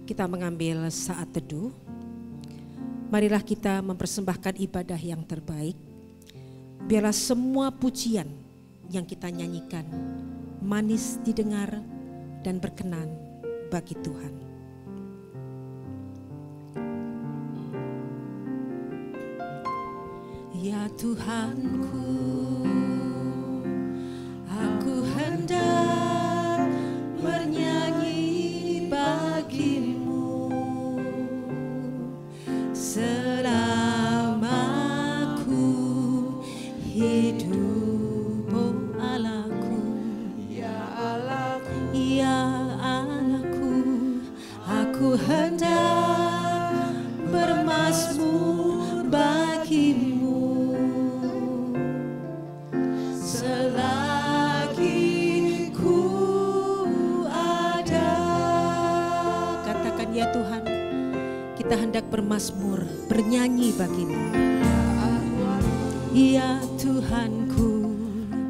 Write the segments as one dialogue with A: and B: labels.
A: Kita mengambil saat teduh. Marilah kita mempersembahkan ibadah yang terbaik. Biarlah semua pujian yang kita nyanyikan manis didengar dan berkenan bagi Tuhan. Ya Tuhanku, aku hendak bernyanyi bagimu selama ku hidup, oh Allahku, ya Allahku, ya Allahku. Aku hendak bermazmur bagimu selagi ku ada. Katakan, ya Tuhan, kita hendak bermazmur, bernyanyi bagimu. Ya Tuhanku,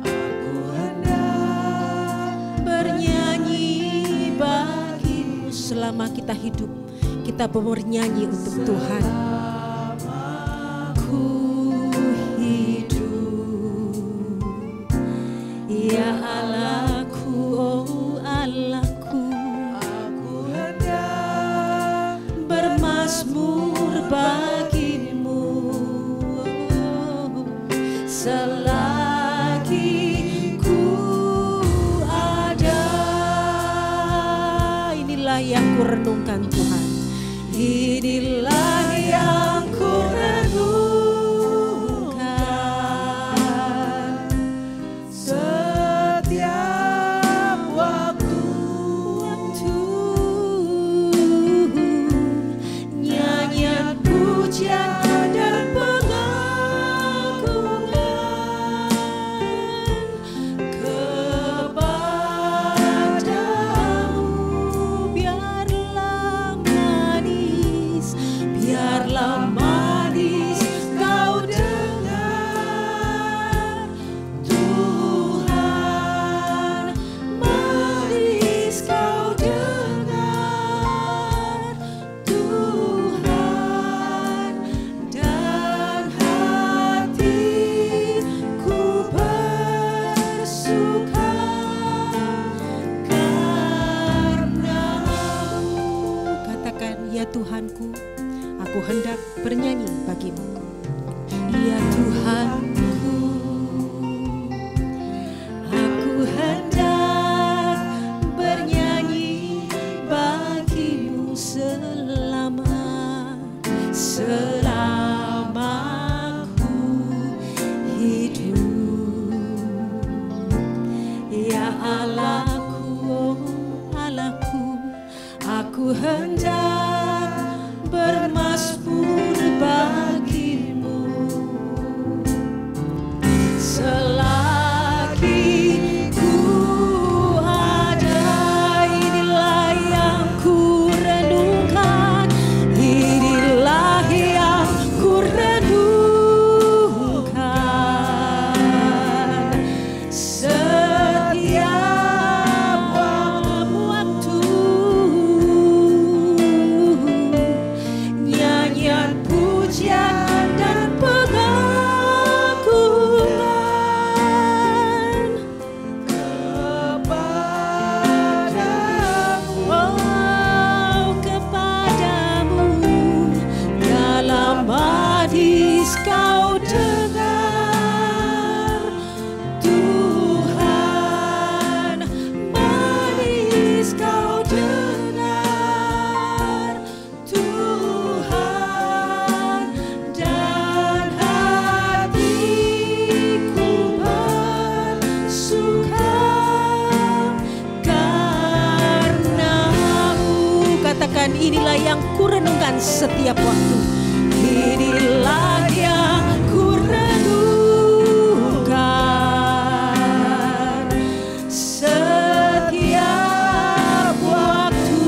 A: aku hendak bernyanyi bagimu. Selama kita hidup, kita bernyanyi untuk Tuhan. Ku hidup, ya Allahku, oh Allahku. Aku hendak bermazmur bagimu selagi ku ada. Inilah yang ku renungkan Tuhan. Inilah yang ku renungkan setiap waktu. Nyanyian pujian dan pengagungan kepadamu. Biarlah manis kau dengar Tuhan. Manis kau dengar Tuhan, dan hatiku bersuka karenamu. Katakan, ya Tuhanku, aku hendak bernyanyi bagimu. Ya Tuhanku, aku hendak bernyanyi bagimu selama ku hidup. Ya Allahku, oh Allahku, aku hendak bermazmur bagimu selagi ku ada. Inilah yang ku renungkan, inilah yang ku renungkan setiap waktu. Nyanyian pujian dan pengagungan kepadamu, oh kepadamu. Dalam hadis kau dengar Tuhan. Manis kau dengar Tuhan, dan hatiku bersuka karenamu. Katakan, inilah yang ku renungkan setiap waktu. Inilah yang ku renungkan setiap waktu.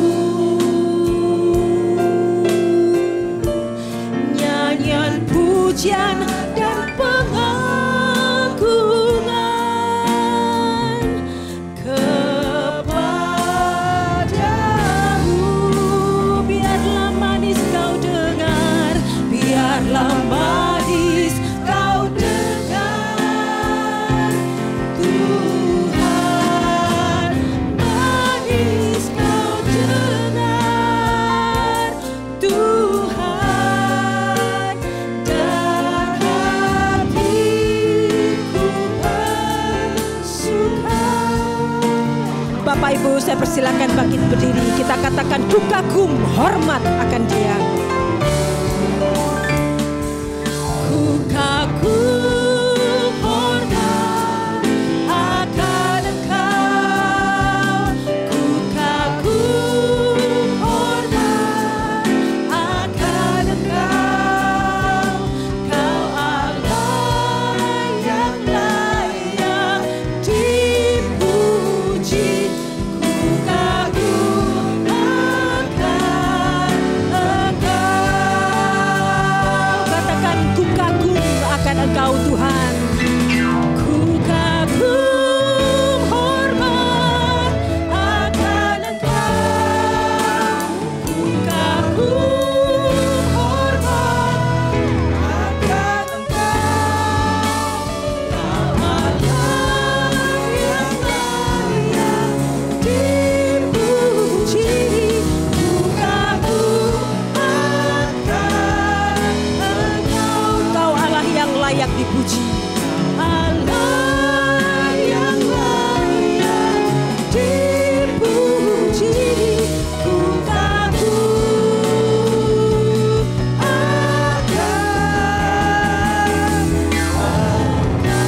A: Nyanyian pujian dan pengagungan kepadamu. Bapak Ibu, saya persilakan bangkit berdiri. Kita katakan ku kagum hormat akan Dia. Ku kagum hormat akan Engkau. Ku kagum hormat akan Engkau. Kau Allah yang layak dipuji. Ku kagum akan Engkau. Katakan ku kagum akan Engkau Tuhan. Ku kagum hormat akan Engkau. Ku kagum hormat akan Engkau. Kau Allah yang layak dipuji. Ku kagum akan Engkau. Kau Allah yang layak dipuji. Allah yang layak dipuji. Ku kagum akan Engkau.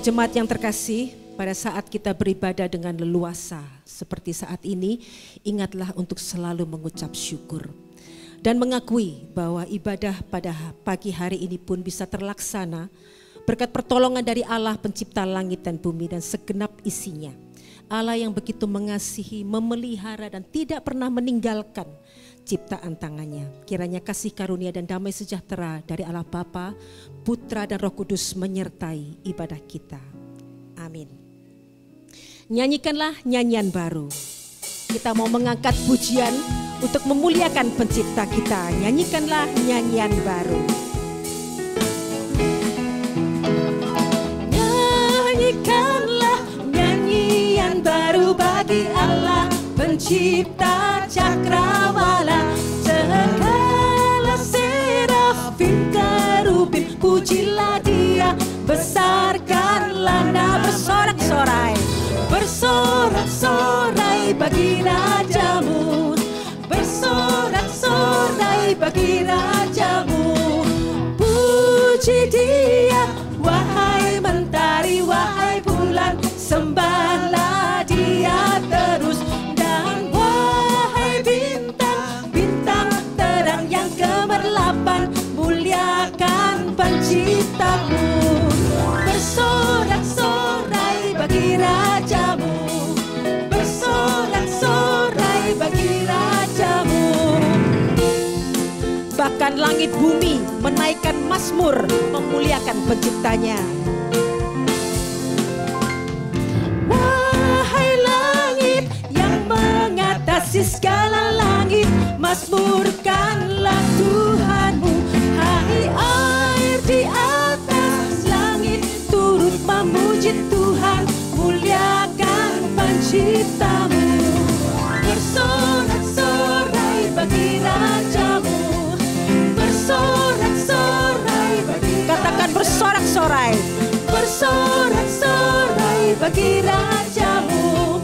A: Jemaat yang terkasih, pada saat kita beribadah dengan leluasa seperti saat ini, ingatlah untuk selalu mengucap syukur dan mengakui bahwa ibadah pada pagi hari ini pun bisa terlaksana berkat pertolongan dari Allah pencipta langit dan bumi dan segenap isinya. Allah yang begitu mengasihi, memelihara dan tidak pernah meninggalkan ciptaan tangannya. Kiranya kasih karunia dan damai sejahtera dari Allah Bapa, Putra dan Roh Kudus menyertai ibadah kita. Amin. Nyanyikanlah nyanyian baru. Kita mau mengangkat pujian untuk memuliakan pencipta kita. Nyanyikanlah nyanyian baru. Nyanyikanlah nyanyian baru bagi Allah pencipta cakrawala. Segala serafim kerubim pujilah Dia. Besarkanlah nada bersorak-sorai. Bersorak-sorai bagi rajamu. Bersorak-sorai bagi rajamu. Puji Dia, wahai mentari, wahai bulan. Sembahlah Dia terus. Dan wahai bintang, bintang terang yang gemerlapan. Muliakan penciptamu. Bersorak-sorai bagi rajamu. Bersorak-sorai bagi rajamu. Bahkan langit bumi menaikkan mazmur memuliakan penciptanya. Wahai langit yang mengatasi segala langit, mazmurkanlah Tuhanmu. Hai air di atas langit, turut memuji Tuhan. Muliakan penciptamu. Bersorak-sorai bagi rajamu. Bersorak-sorai bagi rajamu. Katakan bersorak-sorai. Bersorak-sorai bagi rajamu.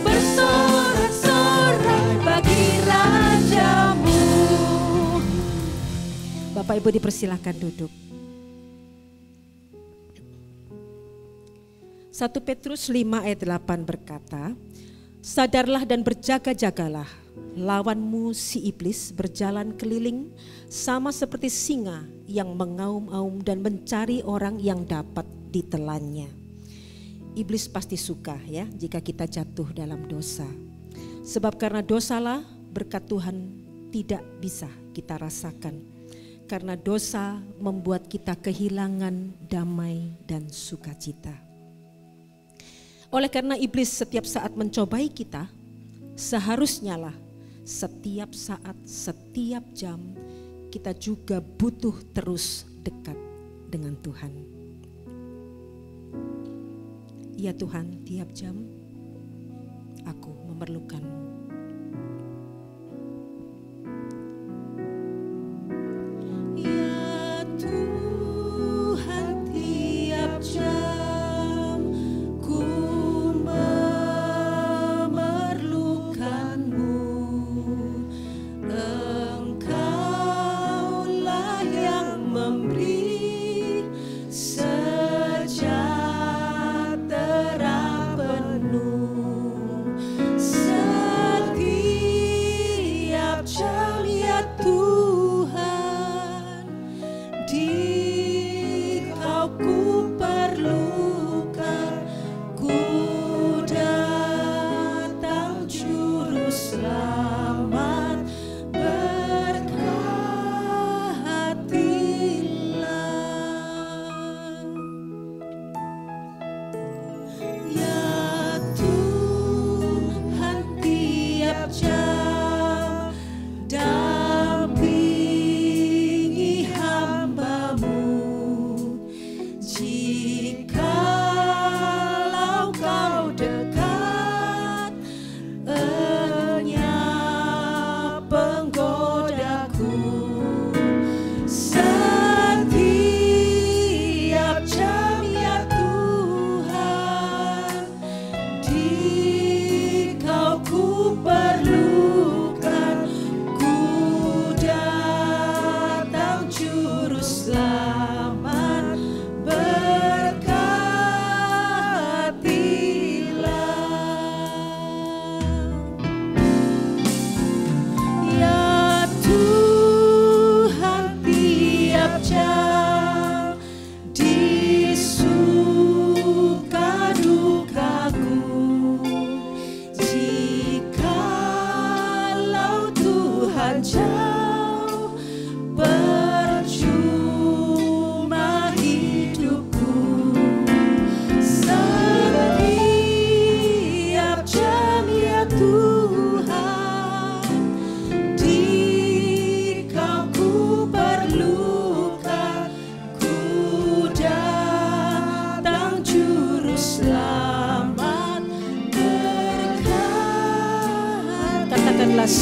A: Bersorak-sorai bagi rajamu. Bapak Ibu dipersilahkan duduk. 1 Petrus 5 ayat 8 berkata, sadarlah dan berjaga-jagalah, lawanmu si iblis berjalan keliling sama seperti singa yang mengaum-aum dan mencari orang yang dapat ditelannya. Iblis pasti suka ya jika kita jatuh dalam dosa. Sebab karena dosalah berkat Tuhan tidak bisa kita rasakan. Karena dosa membuat kita kehilangan damai dan sukacita. Oleh karena iblis setiap saat mencobai kita, seharusnya lah setiap saat, setiap jam kita juga butuh terus dekat dengan Tuhan. Ya Tuhan, tiap jam aku memerlukan-Mu. Ya Tuhan,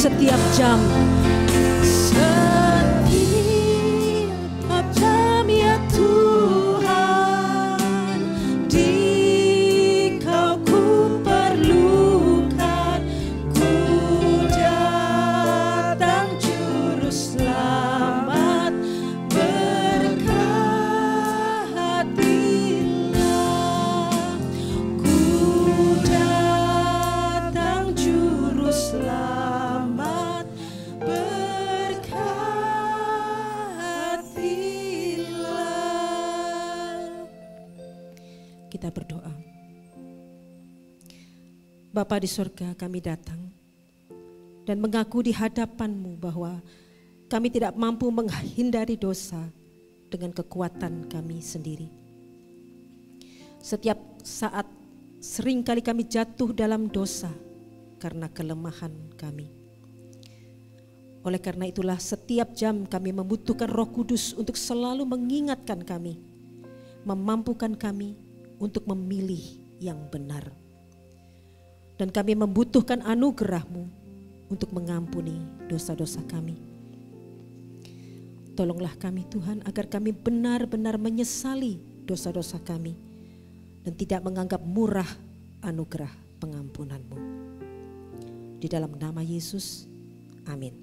A: setiap jam. Setiap jam ya Tuhan, di Kau ku perlukan. Ku datang Juru Selamat, berkatilah. Ku datang Juru Selamat, berkatilah. Kita berdoa. Bapa di surga, kami datang dan mengaku di hadapan-Mu bahwa kami tidak mampu menghindari dosa dengan kekuatan kami sendiri. Setiap saat seringkali kami jatuh dalam dosa karena kelemahan kami. Oleh karena itulah setiap jam kami membutuhkan Roh Kudus untuk selalu mengingatkan kami, memampukan kami untuk memilih yang benar. Dan kami membutuhkan anugerah-Mu untuk mengampuni dosa-dosa kami. Tolonglah kami Tuhan agar kami benar-benar menyesali dosa-dosa kami dan tidak menganggap murah anugerah pengampunan-Mu. Di dalam nama Yesus, amin.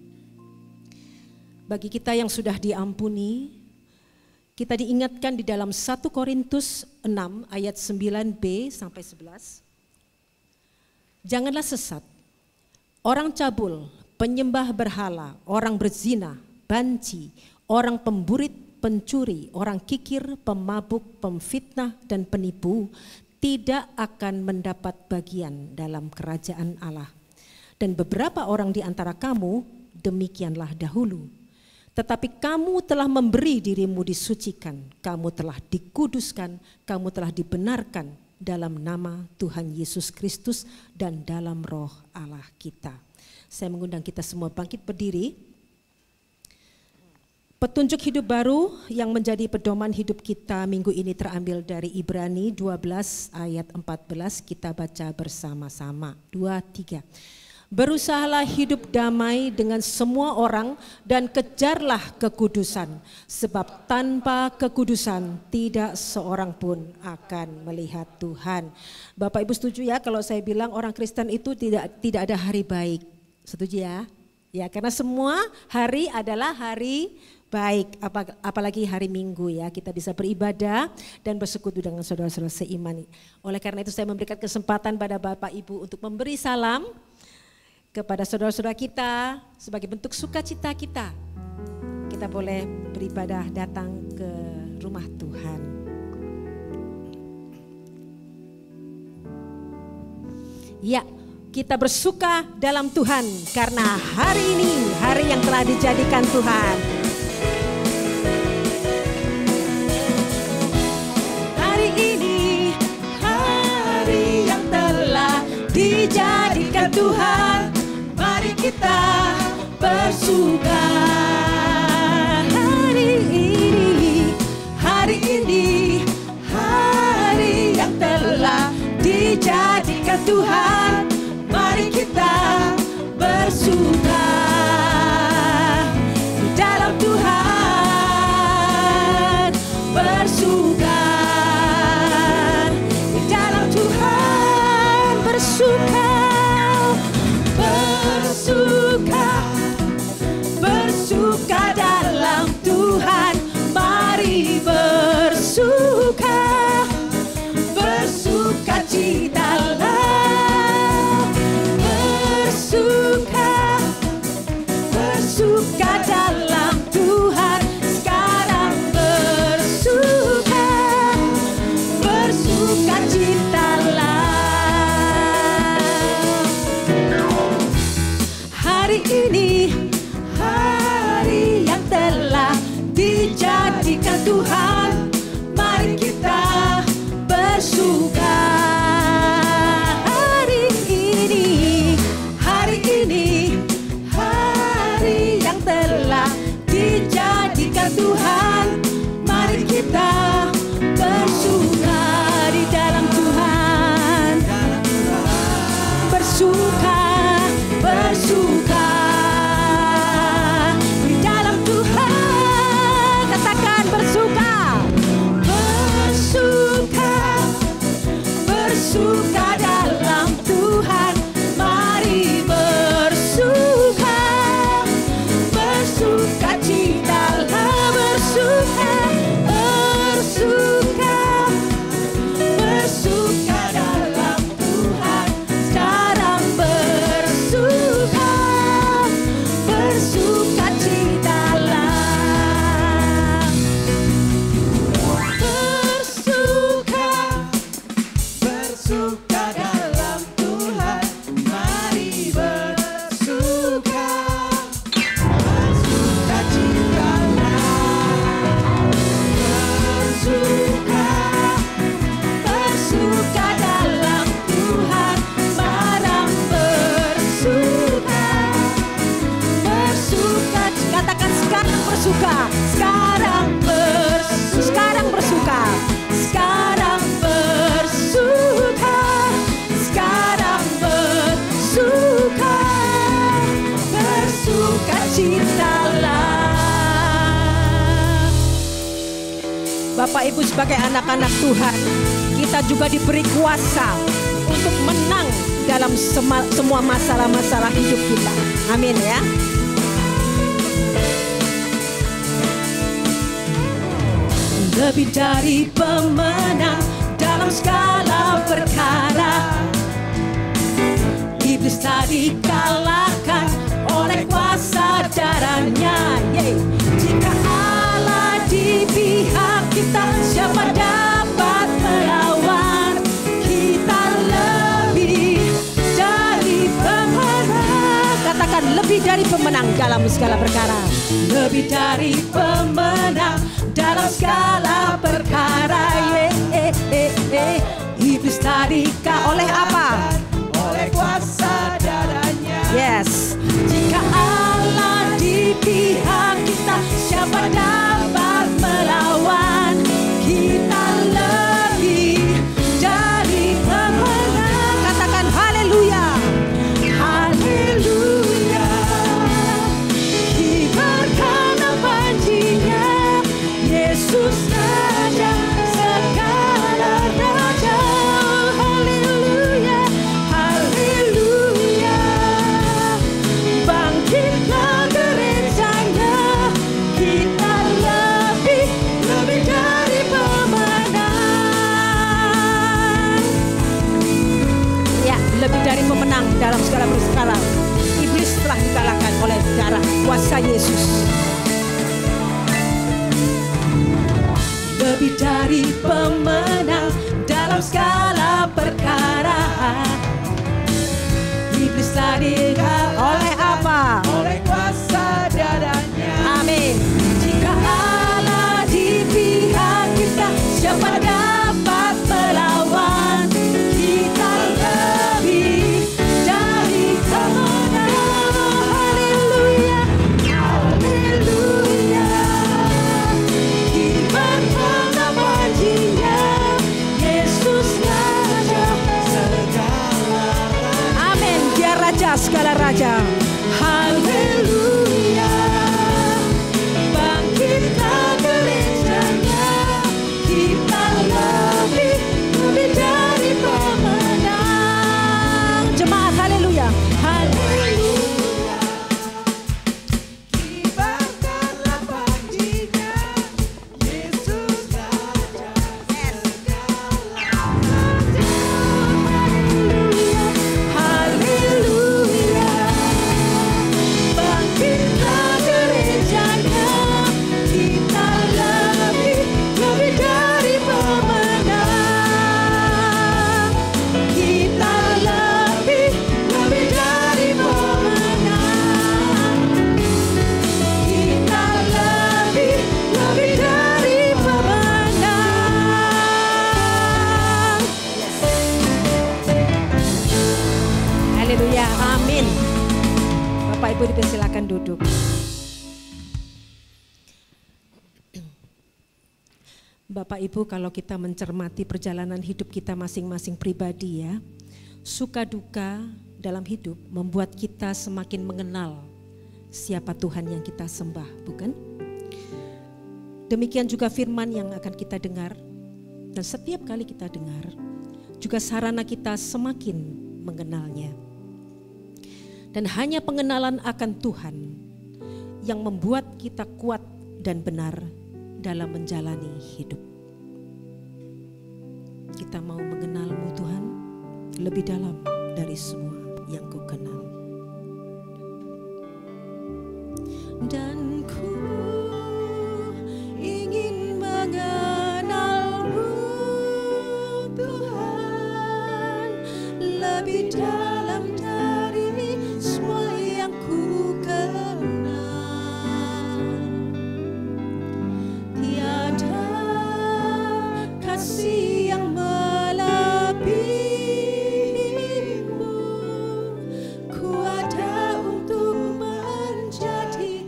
A: Bagi kita yang sudah diampuni, kita diingatkan di dalam 1 Korintus 6 ayat 9b sampai 11. Janganlah sesat, orang cabul, penyembah berhala, orang berzina, banci, orang pemburit, pencuri, orang kikir, pemabuk, pemfitnah, dan penipu tidak akan mendapat bagian dalam kerajaan Allah. Dan beberapa orang di antara kamu demikianlah dahulu. Tetapi kamu telah memberi dirimu disucikan, kamu telah dikuduskan, kamu telah dibenarkan dalam nama Tuhan Yesus Kristus dan dalam Roh Allah kita. Saya mengundang kita semua bangkit berdiri. Petunjuk hidup baru yang menjadi pedoman hidup kita minggu ini terambil dari Ibrani 12 ayat 14. Kita baca bersama-sama. 2, 3. Berusahalah hidup damai dengan semua orang dan kejarlah kekudusan, sebab tanpa kekudusan tidak seorang pun akan melihat Tuhan. Bapak Ibu setuju ya kalau saya bilang orang Kristen itu tidak ada hari baik. Setuju ya? Ya, karena semua hari adalah hari baik, apalagi hari Minggu ya, kita bisa beribadah dan bersekutu dengan saudara-saudara seiman. Oleh karena itu saya memberikan kesempatan pada Bapak Ibu untuk memberi salam kepada saudara-saudara kita sebagai bentuk sukacita kita. Kita boleh beribadah datang ke rumah Tuhan. Ya, kita bersuka dalam Tuhan karena hari ini hari yang telah dijadikan Tuhan. Hari ini hari yang telah dijadikan Tuhan. Mari kita bersuka. Hari ini hari yang telah dijadikan Tuhan. Mari kita bersuka di dalam Tuhan, bersuka di dalam Tuhan, bersuka. Bersuka dalam Tuhan, mari bersuka, bersuka citalah, bersuka dalam Tuhan, sekarang bersuka, bersuka citalah. Hari ini hari yang telah dijadikan Tuhan, mari kita bersuka. Hari ini hari yang telah dijadikan Tuhan, mari kita bersuka di dalam Tuhan, bersuka, bersuka. Sekarang bersuka. Sekarang bersuka. Sekarang bersuka. Bersukacitalah. Bapak Ibu, sebagai anak-anak Tuhan, kita juga diberi kuasa untuk menang dalam semua masalah-masalah hidup kita. Amin ya. Lebih dari pemenang dalam segala perkara, iblis telah dikalahkan oleh kuasa darahnya. Jika Allah di pihak kita, siapa dapat melawan? Kita lebih dari pemenang. Katakan, lebih dari pemenang dalam segala perkara. Lebih dari pemenang dalam segala perkara. Iblis tadi oleh apa? Oleh kuasa darahnya. Yes. Jika Allah di pihak kita, siapa dapat melawan? Kita lebih dari pemenang. Katakan haleluya. Haleluya. Kibarkan panjinya, Yesus Raja segala raja. Haleluya, haleluya. Bangkitlah gerejanya, kita lebih dari pemenang. Ya, lebih dari pemenang dalam segala perkara. Iblis telah dikalahkan oleh darah kuasa Yesus. Lebih dari pemenang dalam segala perkara. Iblis telah dikalahkan oleh apa? Oleh kuasa darahnya. Amin. Jika Allah di pihak kita, siapa dapat melawan? Kita lebih dari pemenang. Haleluya, haleluya. Amin, dia Raja segala raja. Haleluya. Bangkitlah gerejanya, kita lebih dari pemenang. Jemaat haleluya. Haleluya. Kibarkanlah panjinya, Yesus Raja segala raja. Haleluya. Bangkitlah gerejanya, kita lebih dari pemenang. Kita lebih dari pemenang. Kita lebih dari pemenang. Haleluya, amin. Bapak Ibu dipersilakan duduk. Bapak Ibu, kalau kita mencermati perjalanan hidup kita masing-masing pribadi ya, suka duka dalam hidup membuat kita semakin mengenal siapa Tuhan yang kita sembah, bukan? Demikian juga firman yang akan kita dengar, dan setiap kali kita dengar, juga sarana kita semakin mengenalnya. Dan hanya pengenalan akan Tuhan yang membuat kita kuat dan benar dalam menjalani hidup. Kita mau mengenal-Mu Tuhan lebih dalam dari semua yang Ku kenal. Dan ku ingin mengenal-Mu Tuhan lebih dalam dari semua yang ku kenal. Tiada kasih yang melebihi-Mu, ku ada untuk menjadi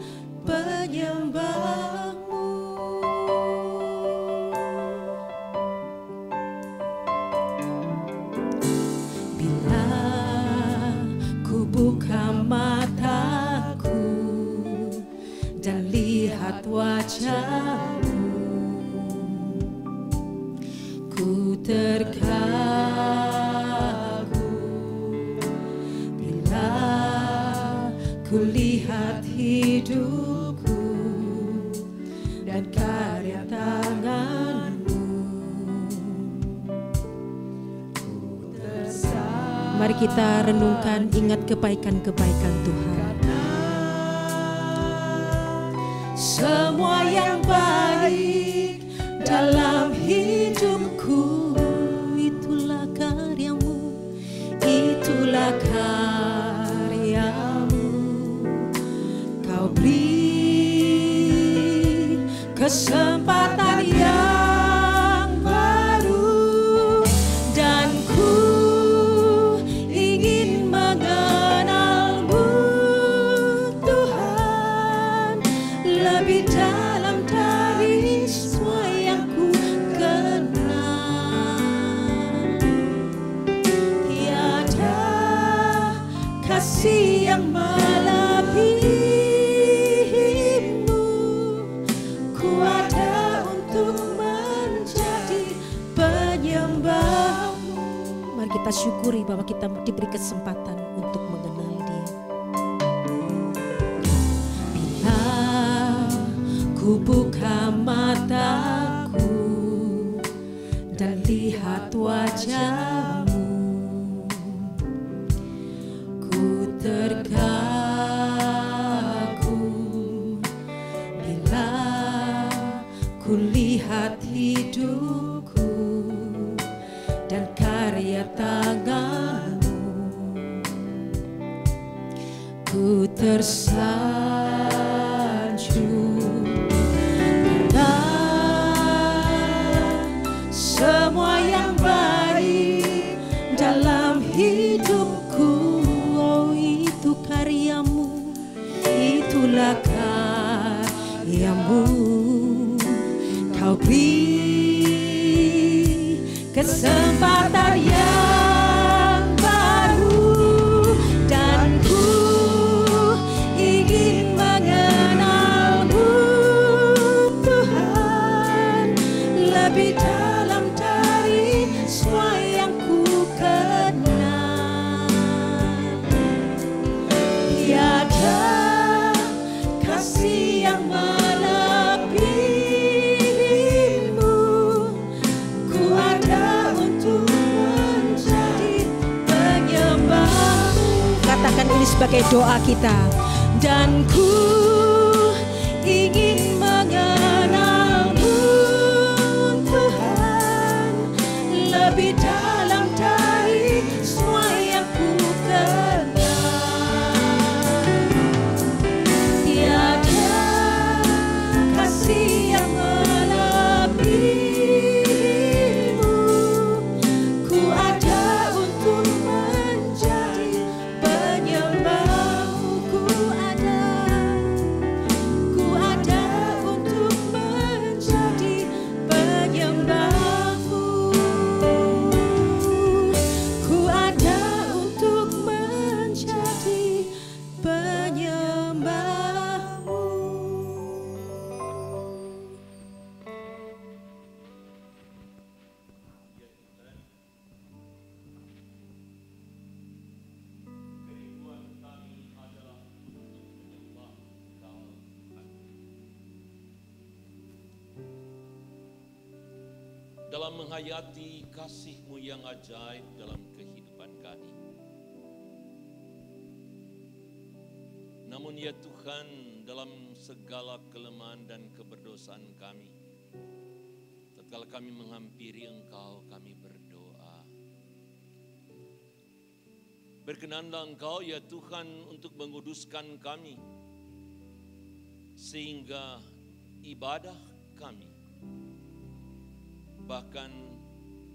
A: lihat wajah-Mu, ku terkagum bila ku lihat hidupku dan karya tangan-Mu. Mari kita renungkan, ingat kebaikan-kebaikan Tuhan. Semua yang baik dalam hidupku, itulah karya-Mu, itulah karya-Mu. Kau beri kesempatan yang baru, dan ku ingin mengenal-Mu Tuhan lebih dalam dari semua yang ku kenal. Tiada kasih yang melebihi-Mu, ku ada untuk menjadi penyembah-Mu. Mari kita syukuri bahwa kita diberi kesempatan untuk mengenal Dia. Bila ku buka mataku dan lihat wajah-Mu, ku terkagum bila ku lihat hidupku dan karya tangan-Mu. Ku tersanjung karena semua yang baik dalam hidupku, oh itu karya-Mu, itulah karya-Mu. Kau beri kesempatan yang baru, dan ku ingin mengenal-Mu Tuhan lebih dalam dari semua yang ku kenal. Tiada kasih yang melebihi-Mu, ku ada untuk menjadi penyembah-Mu. Katakan ini sebagai doa kita. Dan ku ingin mengenal-Mu Tuhan lebih dalam dari semua yang ku kenal. Tiada kasih yang melebihi-Mu, ku ada untuk menjadi penyembah-Mu. Ku ada untuk menjadi penyembah-Mu. Ku ada untuk menjadi penyembah-Mu.
B: Dalam menghayati kasih-Mu yang ajaib dalam kehidupan kami. Namun ya Tuhan, dalam segala kelemahan dan keberdosaan kami, tatkala kami menghampiri Engkau, kami berdoa. Berkenanlah Engkau ya Tuhan untuk menguduskan kami, sehingga ibadah kami, bahkan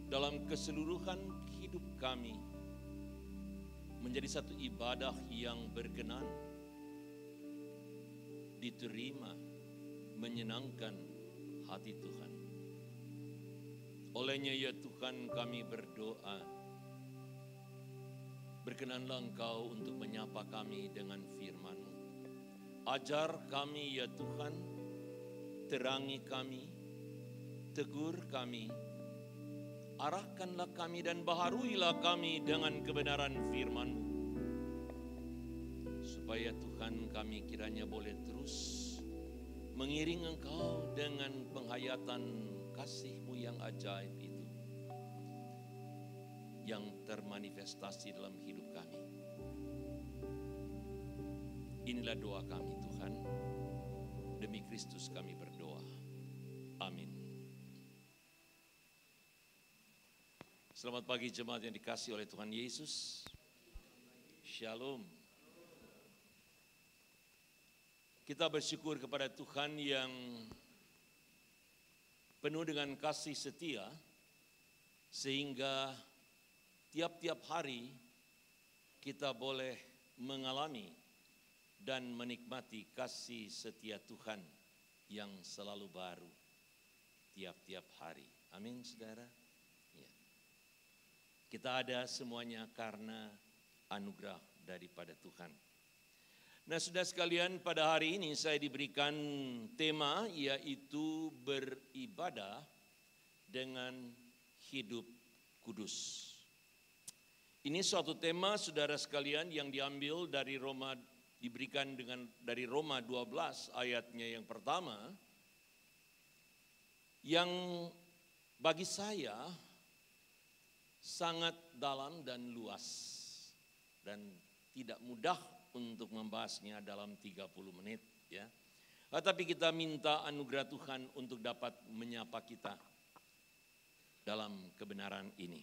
B: dalam keseluruhan hidup kami, menjadi satu ibadah yang berkenan, diterima, menyenangkan hati Tuhan. Olehnya ya Tuhan kami berdoa, berkenanlah Engkau untuk menyapa kami dengan firman-Mu. Ajar kami ya Tuhan terangi kami, tegur kami, arahkanlah kami dan baharuilah kami dengan kebenaran firman-Mu. Supaya Tuhan kami kiranya boleh terus mengiring Engkau dengan penghayatan kasih-Mu yang ajaib itu, yang termanifestasi dalam hidup kami. Inilah doa kami Tuhan, demi Kristus kami berdoa. Amin. Selamat pagi jemaat yang dikasihi oleh Tuhan Yesus. Shalom. Kita bersyukur kepada Tuhan yang penuh dengan kasih setia, sehingga tiap-tiap hari kita boleh mengalami dan menikmati kasih setia Tuhan yang selalu baru tiap-tiap hari. Amin, saudara. Ya. Kita ada semuanya karena anugerah daripada Tuhan. Nah, saudara sekalian, pada hari ini saya diberikan tema yaitu beribadah dengan hidup kudus. Ini suatu tema saudara sekalian yang diambil dari Roma, diberikan dari Roma 12 ayatnya yang pertama, yang bagi saya sangat dalam dan luas dan tidak mudah untuk membahasnya dalam 30 menit ya. Tapi kita minta anugerah Tuhan untuk dapat menyapa kita dalam kebenaran ini.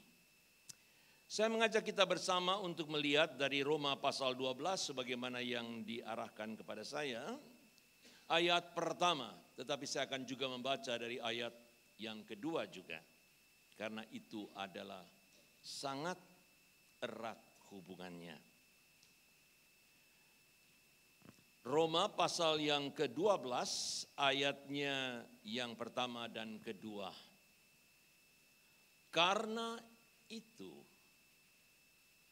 B: Saya mengajak kita bersama untuk melihat dari Roma pasal 12 sebagaimana yang diarahkan kepada saya. Ayat pertama, tetapi saya akan juga membaca dari ayat yang kedua juga. Karena itu adalah sangat erat hubungannya. Roma pasal yang ke-12 ayatnya yang pertama dan kedua. Karena itu,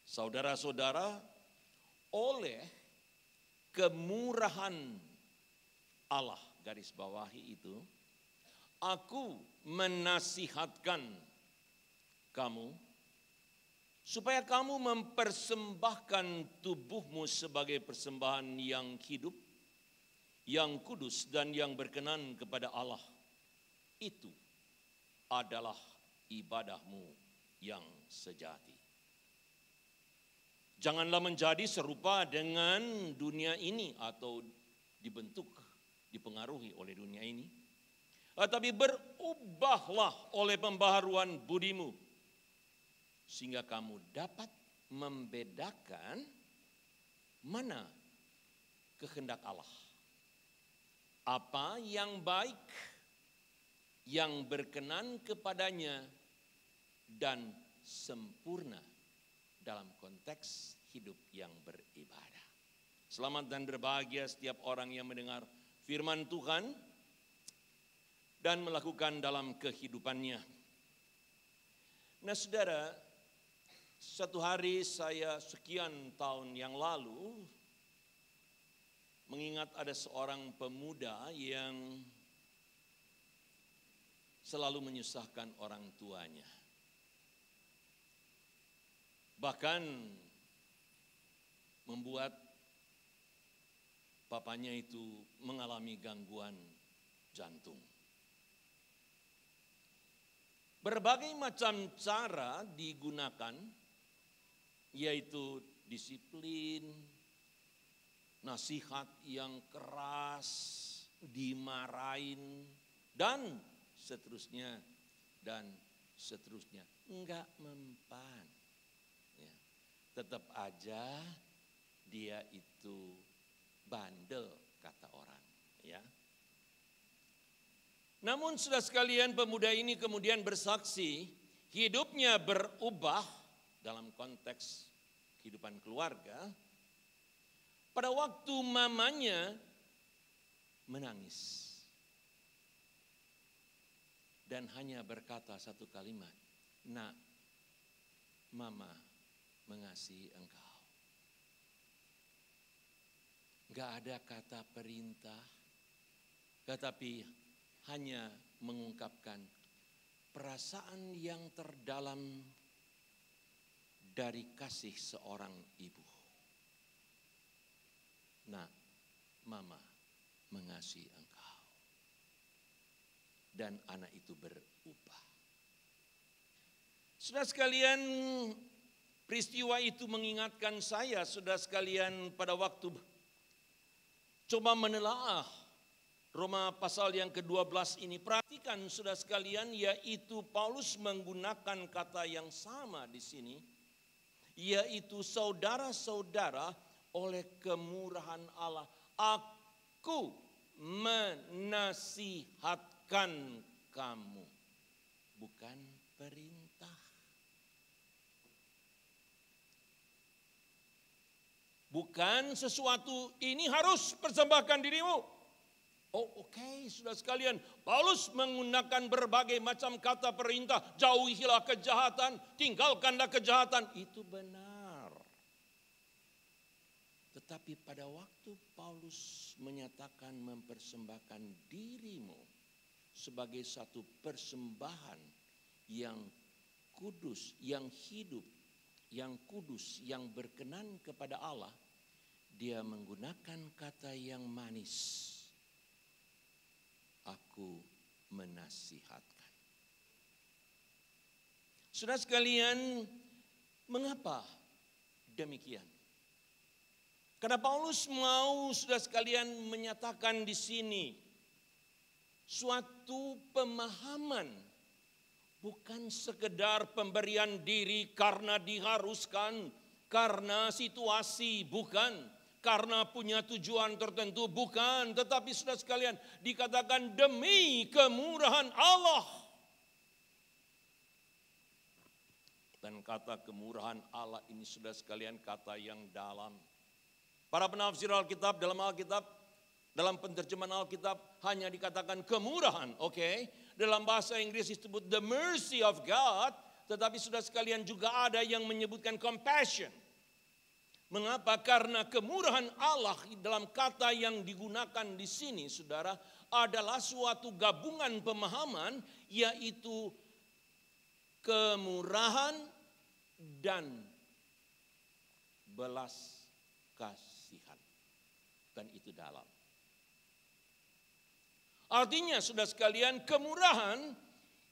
B: saudara-saudara, oleh kemurahan Allah, garis bawahi itu, aku menasihatkan kamu supaya kamu mempersembahkan tubuhmu sebagai persembahan yang hidup, yang kudus dan yang berkenan kepada Allah. Itu adalah ibadahmu yang sejati. Janganlah menjadi serupa dengan dunia ini atau dipengaruhi oleh dunia ini. Tetapi berubahlah oleh pembaharuan budimu, sehingga kamu dapat membedakan mana kehendak Allah. Apa yang baik, yang berkenan kepadanya, dan sempurna dalam konteks hidup yang beribadah. Selamat dan berbahagia setiap orang yang mendengar firman Tuhan dan melakukan dalam kehidupannya. Nah, saudara, satu hari saya sekian tahun yang lalu mengingat ada seorang pemuda yang selalu menyusahkan orang tuanya. Bahkan membuat papanya itu mengalami gangguan jantung. Berbagai macam cara digunakan, yaitu disiplin, nasihat yang keras, dimarahin, dan seterusnya, enggak mempan. Ya. Tetap aja dia itu bandel, kata orang. Ya. Namun sudah sekalian, pemuda ini kemudian bersaksi, hidupnya berubah dalam konteks kehidupan keluarga. Pada waktu mamanya menangis dan hanya berkata satu kalimat, "Nak, mama mengasihi engkau." Gak ada kata perintah, tetapi hanya mengungkapkan perasaan yang terdalam dari kasih seorang ibu. Nak, mama mengasihi engkau. Dan anak itu berubah. Saudara sekalian, peristiwa itu mengingatkan saya, saudara sekalian, pada waktu coba menelaah Roma pasal yang ke-12 ini. Perhatikan saudara sekalian, yaitu Paulus menggunakan kata yang sama di sini, yaitu saudara-saudara, oleh kemurahan Allah aku menasihatkan kamu, bukan perintah. Bukan sesuatu ini harus persembahkan dirimu. Oh oke, saudara sekalian, Paulus menggunakan berbagai macam kata perintah. Jauhilah kejahatan, tinggalkanlah kejahatan. Itu benar. Tetapi pada waktu Paulus menyatakan mempersembahkan dirimu sebagai satu persembahan yang kudus, yang hidup, yang kudus, yang berkenan kepada Allah, dia menggunakan kata yang manis. Aku menasihatkan. Saudara sekalian, mengapa demikian? Karena Paulus mau, saudara sekalian, menyatakan di sini suatu pemahaman, bukan sekedar pemberian diri karena diharuskan, karena situasi, bukan. Karena punya tujuan tertentu, bukan. Tetapi saudara sekalian, dikatakan demi kemurahan Allah. Dan kata kemurahan Allah ini saudara sekalian kata yang dalam. Para penafsir Alkitab, dalam penerjemahan Alkitab hanya dikatakan kemurahan, oke. Dalam bahasa Inggris disebut the mercy of God. Tetapi saudara sekalian juga ada yang menyebutkan compassion. Mengapa? Karena kemurahan Allah dalam kata yang digunakan di sini, saudara, adalah suatu gabungan pemahaman, yaitu kemurahan dan belas kasihan. Dan itu dalam. Artinya, saudara sekalian, kemurahan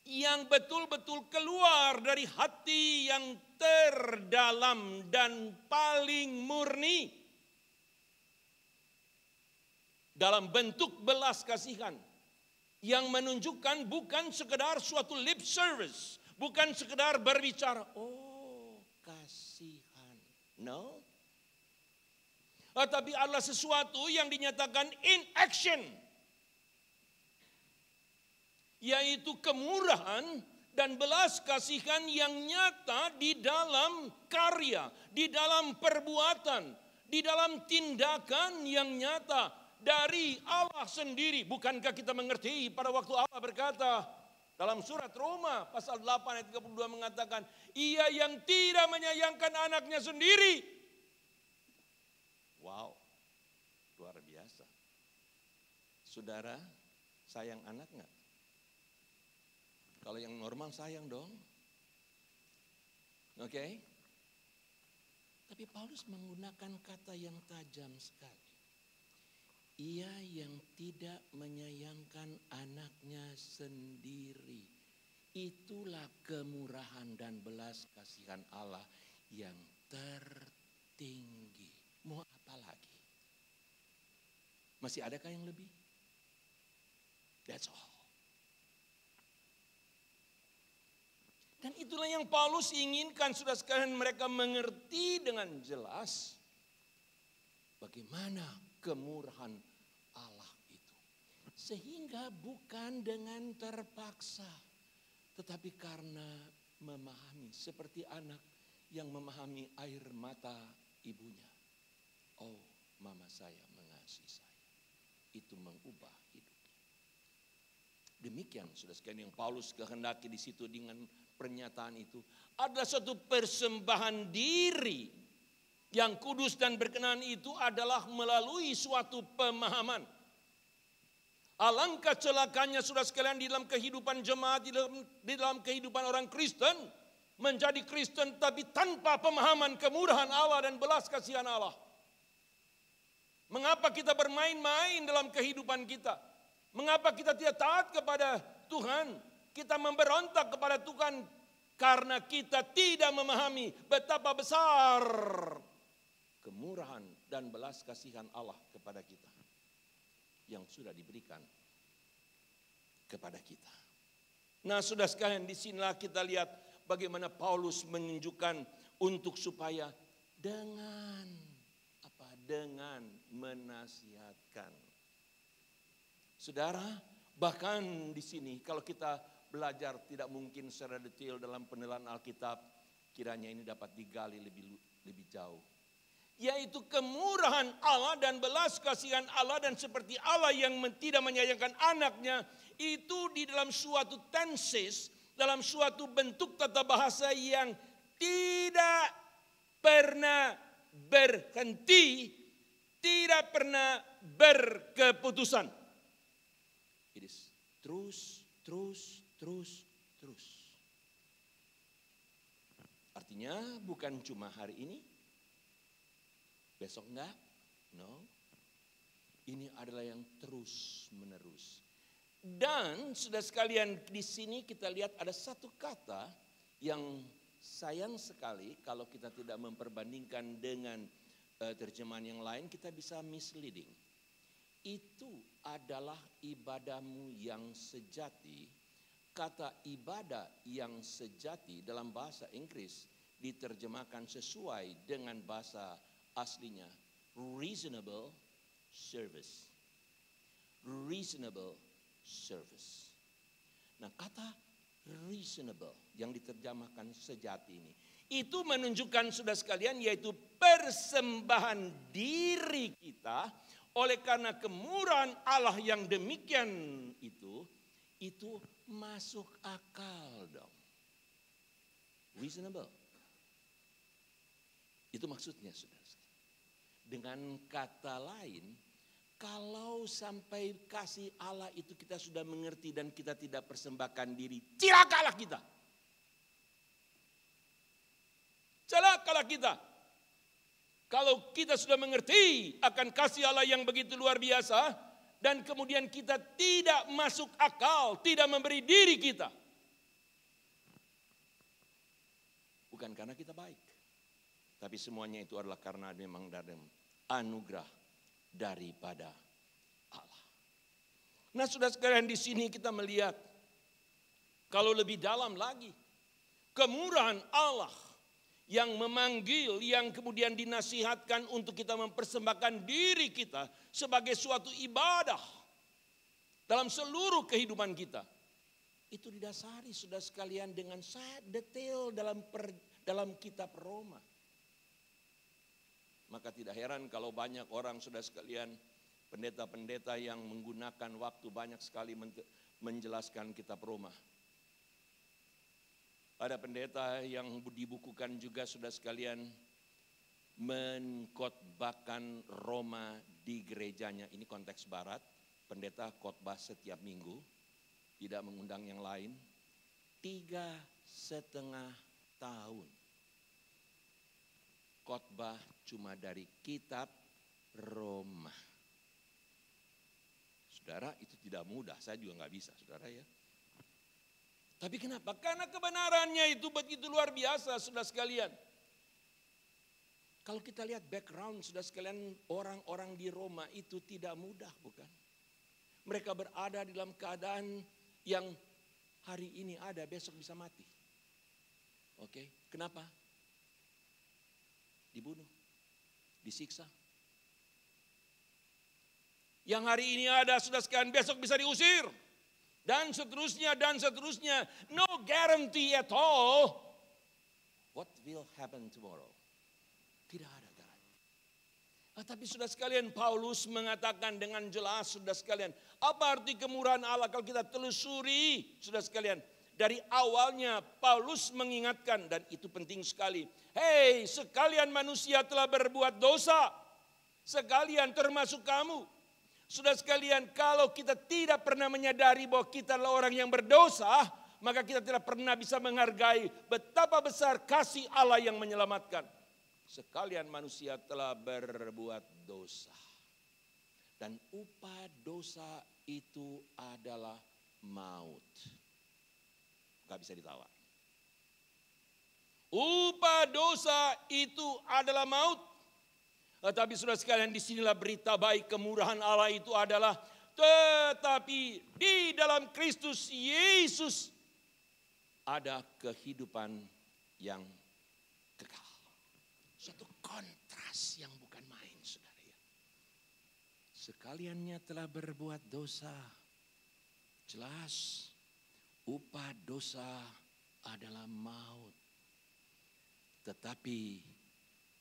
B: yang betul-betul keluar dari hati yang terdalam dan paling murni dalam bentuk belas kasihan yang menunjukkan bukan sekedar suatu lip service, bukan sekedar berbicara oh kasihan, no, tapi adalah sesuatu yang dinyatakan in action, yaitu kemurahan dan belas kasihan yang nyata di dalam karya, di dalam perbuatan, di dalam tindakan yang nyata dari Allah sendiri. Bukankah kita mengerti pada waktu Allah berkata dalam surat Roma pasal 8 ayat 32 mengatakan, ia yang tidak menyayangkan anaknya sendiri. Wow, luar biasa. Saudara, sayang anak enggak? Kalau yang normal sayang dong. Oke. Tapi Paulus menggunakan kata yang tajam sekali. Ia yang tidak menyayangkan anaknya sendiri. Itulah kemurahan dan belas kasihan Allah yang tertinggi. Mau apa lagi? Masih adakah yang lebih? That's all. Dan itulah yang Paulus inginkan, saudara sekalian, mereka mengerti dengan jelas bagaimana kemurahan Allah itu. Sehingga bukan dengan terpaksa, tetapi karena memahami, seperti anak yang memahami air mata ibunya. Oh, mama saya mengasihi saya. Itu mengubah hidupnya. Demikian saudara sekalian yang Paulus kehendaki di situ dengan pernyataan itu. Ada satu persembahan diri yang kudus dan berkenan itu adalah melalui suatu pemahaman. Alangkah celakanya saudara sekalian di dalam kehidupan jemaat, di dalam kehidupan orang Kristen. Menjadi Kristen tapi tanpa pemahaman kemurahan Allah dan belas kasihan Allah. Mengapa kita bermain-main dalam kehidupan kita? Mengapa kita tidak taat kepada Tuhan? Kita memberontak kepada Tuhan karena kita tidak memahami betapa besar kemurahan dan belas kasihan Allah kepada kita yang sudah diberikan kepada kita. Nah, saudara sekalian, disinilah kita lihat bagaimana Paulus menunjukkan untuk supaya dengan menasihatkan. Saudara, bahkan di sini kalau kita belajar tidak mungkin secara detail dalam penilaian Alkitab, kiranya ini dapat digali lebih jauh. Yaitu kemurahan Allah dan belas kasihan Allah, dan seperti Allah yang tidak menyayangkan anaknya, itu di dalam suatu tenses, dalam suatu bentuk tata bahasa yang tidak pernah berhenti, tidak pernah berkeputusan. It is terus. Artinya bukan cuma hari ini, besok enggak, no. Ini adalah yang terus menerus. Dan sudah sekalian di sini kita lihat ada satu kata yang sayang sekali kalau kita tidak memperbandingkan dengan terjemahan yang lain, kita bisa misleading. Itu adalah ibadahmu yang sejati. Kata ibadah yang sejati dalam bahasa Inggris diterjemahkan sesuai dengan bahasa aslinya, reasonable service. Reasonable service. Nah, kata reasonable yang diterjemahkan sejati ini, itu menunjukkan saudara sekalian yaitu persembahan diri kita oleh karena kemurahan Allah yang demikian itu masuk akal dong. Reasonable. Itu maksudnya saudara. Dengan kata lain, kalau sampai kasih Allah itu kita sudah mengerti dan kita tidak persembahkan diri, celakalah kita. Celakalah kita. Kalau kita sudah mengerti akan kasih Allah yang begitu luar biasa, dan kemudian kita tidak masuk akal, tidak memberi diri kita. Bukan karena kita baik, tapi semuanya itu adalah karena memang dari anugerah daripada Allah. Nah, saudara sekalian, di sini kita melihat kalau lebih dalam lagi kemurahan Allah yang memanggil, yang kemudian dinasihatkan untuk kita mempersembahkan diri kita sebagai suatu ibadah dalam seluruh kehidupan kita. Itu didasari saudara sekalian dengan sangat detail dalam kitab Roma. Maka tidak heran kalau banyak orang saudara sekalian, pendeta-pendeta yang menggunakan waktu banyak sekali menjelaskan kitab Roma. Ada pendeta yang dibukukan juga saudara sekalian mengkhotbahkan Roma di gerejanya. Ini konteks barat, pendeta khotbah setiap minggu, tidak mengundang yang lain. 3,5 tahun. Khotbah cuma dari kitab Roma. Saudara, itu tidak mudah, saya juga nggak bisa saudara ya. Tapi kenapa? Karena kebenarannya itu begitu luar biasa saudara sekalian. Kalau kita lihat background saudara sekalian, orang-orang di Roma itu tidak mudah bukan? Mereka berada di dalam keadaan yang hari ini ada, besok bisa mati. Oke, kenapa? Dibunuh, disiksa. Yang hari ini ada saudara sekalian, besok bisa diusir. Dan seterusnya, dan seterusnya. No guarantee at all. What will happen tomorrow? Tidak ada garansi. Tapi saudara sekalian, Paulus mengatakan dengan jelas saudara sekalian. Apa arti kemurahan Allah kalau kita telusuri saudara sekalian. Dari awalnya Paulus mengingatkan, dan itu penting sekali. Hei, sekalian manusia telah berbuat dosa. Sekalian termasuk kamu. Saudara sekalian, kalau kita tidak pernah menyadari bahwa kita adalah orang yang berdosa, maka kita tidak pernah bisa menghargai betapa besar kasih Allah yang menyelamatkan. Sekalian manusia telah berbuat dosa. Dan upah dosa itu adalah maut. Gak bisa ditawar. Upah dosa itu adalah maut. Tetapi saudara sekalian, disinilah berita baik kemurahan Allah itu adalah, tetapi di dalam Kristus Yesus ada kehidupan yang kekal. Suatu kontras yang bukan main, saudara ya. Sekaliannya telah berbuat dosa. Jelas, upah dosa adalah maut. Tetapi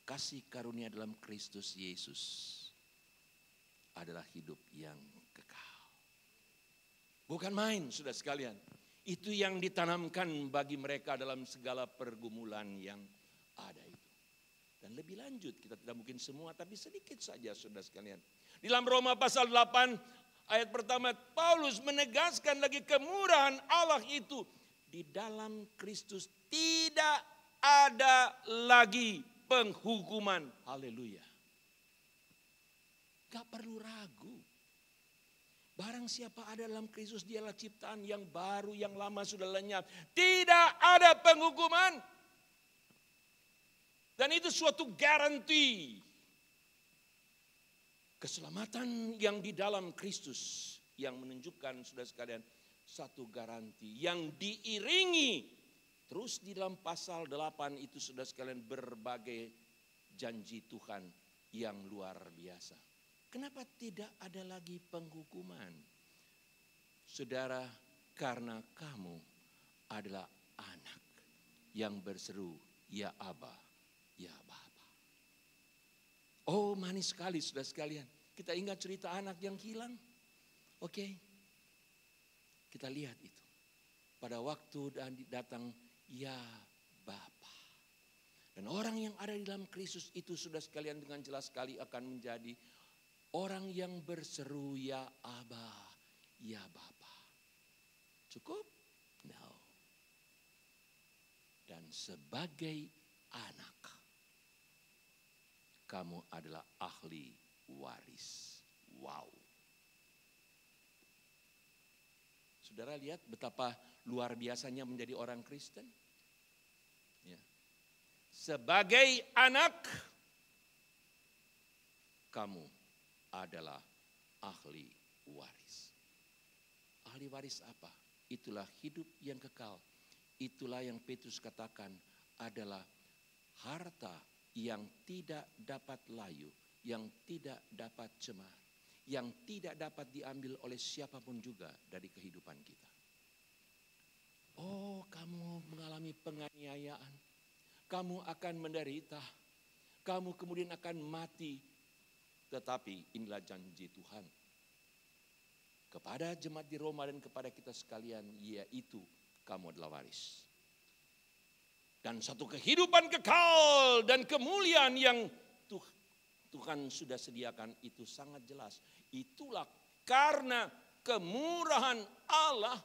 B: kasih karunia dalam Kristus Yesus adalah hidup yang kekal. Bukan main, saudara sekalian. Itu yang ditanamkan bagi mereka dalam segala pergumulan yang ada itu. Dan lebih lanjut, kita tidak mungkin semua, tapi sedikit saja saudara sekalian. Di dalam Roma pasal 8 ayat pertama, Paulus menegaskan lagi kemurahan Allah itu. Di dalam Kristus tidak ada lagi penghukuman. Haleluya. Gak perlu ragu. Barang siapa ada dalam Kristus, dialah ciptaan yang baru, yang lama sudah lenyap. Tidak ada penghukuman. Dan itu suatu garansi. Keselamatan yang di dalam Kristus, yang menunjukkan saudara sekalian satu garansi yang diiringi. Terus di dalam pasal 8 itu saudara sekalian berbagai janji Tuhan yang luar biasa. Kenapa tidak ada lagi penghukuman? Saudara, karena kamu adalah anak yang berseru, ya Aba, ya Bapa. Oh, manis sekali saudara sekalian. Kita ingat cerita anak yang hilang. Oke. Kita lihat itu. Pada waktu datang, ya Bapa. Dan orang yang ada di dalam Kristus itu sudah sekalian dengan jelas sekali akan menjadi orang yang berseru ya Aba, ya Bapa. Cukup? No. Dan sebagai anak, kamu adalah ahli waris. Wow. Saudara lihat betapa luar biasanya menjadi orang Kristen. Ya. Sebagai anak, kamu adalah ahli waris. Ahli waris apa? Itulah hidup yang kekal. Itulah yang Petrus katakan adalah harta yang tidak dapat layu, yang tidak dapat cemar, yang tidak dapat diambil oleh siapapun juga dari kehidupan kita. Oh, kamu mengalami penganiayaan, kamu akan menderita, kamu kemudian akan mati. Tetapi inilah janji Tuhan kepada jemaat di Roma dan kepada kita sekalian, yaitu kamu adalah waris. Dan satu kehidupan kekal dan kemuliaan yang Tuhan sudah sediakan itu sangat jelas. Itulah karena kemurahan Allah,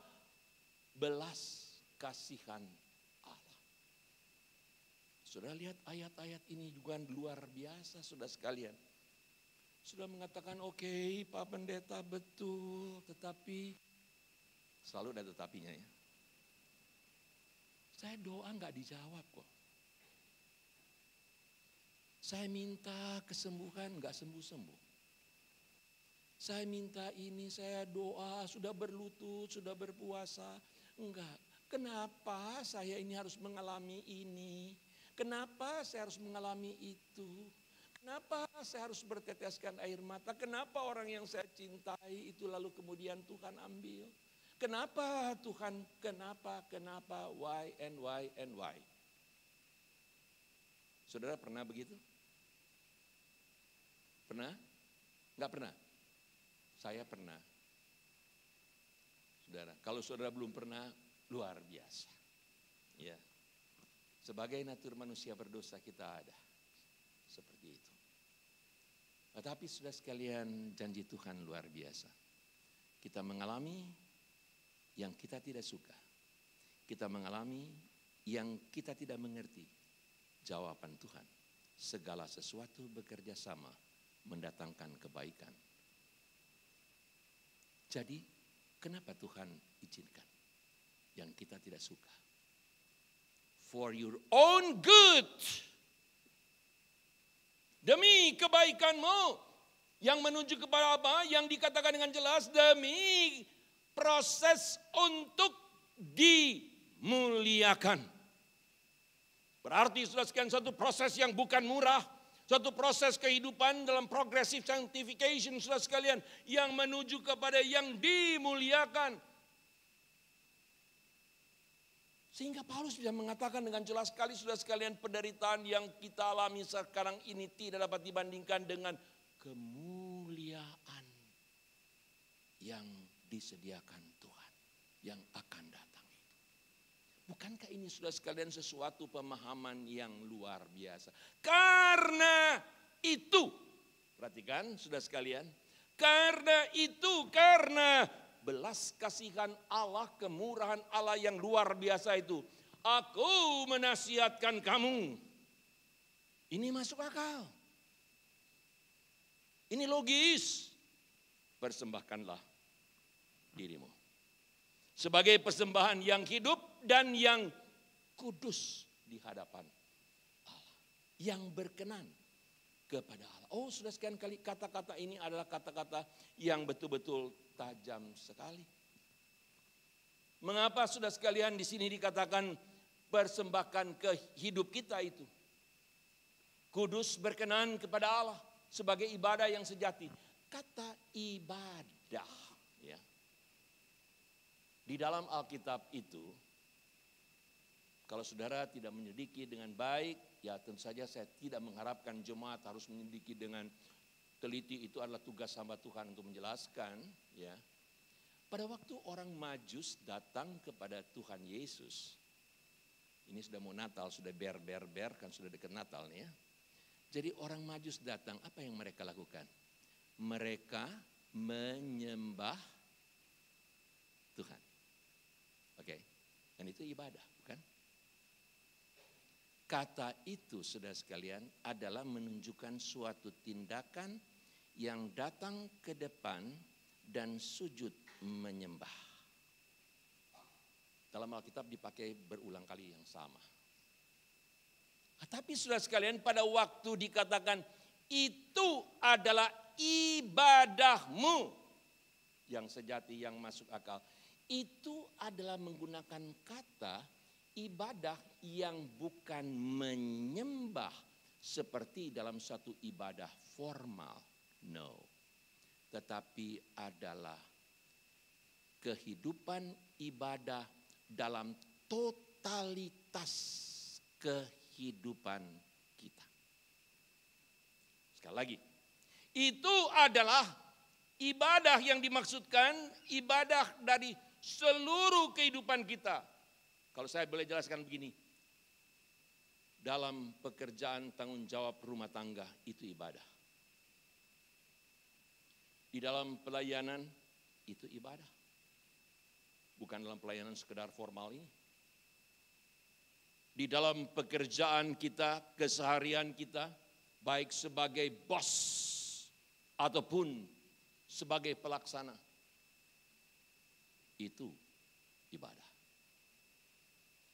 B: belas kasihan Allah. Sudah lihat ayat-ayat ini juga luar biasa saudara sekalian. Sudah mengatakan oke, Pak Pendeta betul, tetapi selalu ada tetapinya ya. Saya doa nggak dijawab kok. Saya minta kesembuhan nggak sembuh-sembuh. Saya minta ini, saya doa, sudah berlutut, sudah berpuasa, enggak. Kenapa saya ini harus mengalami ini? Kenapa saya harus mengalami itu? Kenapa saya harus berteteskan air mata? Kenapa orang yang saya cintai itu lalu kemudian Tuhan ambil? Kenapa Tuhan? Kenapa? Why and why and why? Saudara pernah begitu? Pernah? Enggak pernah? Saya pernah. Saudara, kalau saudara belum pernah, luar biasa. Ya. Sebagai natur manusia berdosa kita ada seperti itu. Tetapi sudah sekalian, janji Tuhan luar biasa. Kita mengalami yang kita tidak suka. Kita mengalami yang kita tidak mengerti. Jawaban Tuhan, segala sesuatu bekerja sama mendatangkan kebaikan. Jadi, kenapa Tuhan izinkan yang kita tidak suka? For your own good. Demi kebaikanmu. Yang menuju kepada apa? Yang dikatakan dengan jelas, demi proses untuk dimuliakan. Berarti sudah sekian satu proses yang bukan murah. Suatu proses kehidupan dalam progressive sanctification sudah sekalian. Yang menuju kepada yang dimuliakan. Sehingga Paulus bisa mengatakan dengan jelas sekali sudah sekalian, penderitaan yang kita alami sekarang ini tidak dapat dibandingkan dengan kemuliaan yang disediakan Tuhan yang akan datang itu. Bukankah ini sudah sekalian sesuatu pemahaman yang luar biasa? Karena itu, perhatikan sudah sekalian, karena belas kasihan Allah, kemurahan Allah yang luar biasa itu, aku menasihatkan kamu. Ini masuk akal. Ini logis. Persembahkanlah dirimu sebagai persembahan yang hidup dan yang kudus di hadapan Allah, yang berkenan kepada Allah. Oh, sudah sekian kali kata-kata ini adalah kata-kata yang betul-betul tajam sekali. Mengapa sudah sekalian di sini dikatakan persembahkan ke hidup kita itu kudus, berkenan kepada Allah sebagai ibadah yang sejati. Kata ibadah ya. Di dalam Alkitab itu, kalau saudara tidak menyelidiki dengan baik, ya tentu saja saya tidak mengharapkan jemaat harus menyelidiki dengan teliti, itu adalah tugas hamba Tuhan untuk menjelaskan. Ya. Pada waktu orang Majus datang kepada Tuhan Yesus, ini sudah mau Natal, sudah ber kan sudah dekat Natal nih ya. Jadi orang Majus datang, apa yang mereka lakukan? Mereka menyembah Tuhan. Oke, dan itu ibadah, bukan? Kata itu, saudara sekalian, adalah menunjukkan suatu tindakan yang datang ke depan dan sujud menyembah. Dalam Alkitab dipakai berulang kali yang sama. Tapi saudara sekalian, pada waktu dikatakan itu adalah ibadahmu yang sejati, yang masuk akal. Itu adalah menggunakan kata ibadah yang bukan menyembah seperti dalam satu ibadah formal. No. Tetapi adalah kehidupan ibadah dalam totalitas kehidupan kita. Sekali lagi, itu adalah ibadah yang dimaksudkan, ibadah dari seluruh kehidupan kita. Kalau saya boleh jelaskan begini, dalam pekerjaan tanggung jawab rumah tangga itu ibadah. Di dalam pelayanan itu ibadah. Bukan dalam pelayanan sekedar formal ini. Di dalam pekerjaan kita, keseharian kita, baik sebagai bos ataupun sebagai pelaksana, itu ibadah.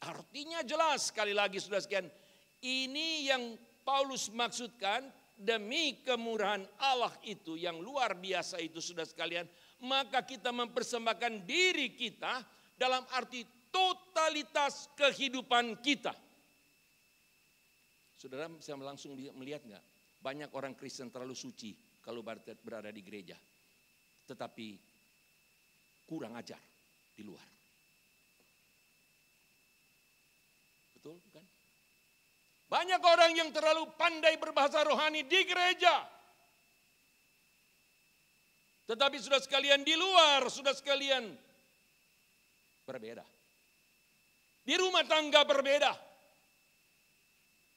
B: Artinya jelas, sekali lagi saudara sekalian, ini yang Paulus maksudkan, demi kemurahan Allah itu yang luar biasa itu saudara sekalian, maka kita mempersembahkan diri kita dalam arti totalitas kehidupan kita. Saudara bisa langsung melihat enggak? Banyak orang Kristen terlalu suci kalau berada di gereja. Tetapi kurang ajar di luar. Betul bukan? Banyak orang yang terlalu pandai berbahasa rohani di gereja. Tetapi sudah sekalian di luar, sudah sekalian berbeda. Di rumah tangga berbeda.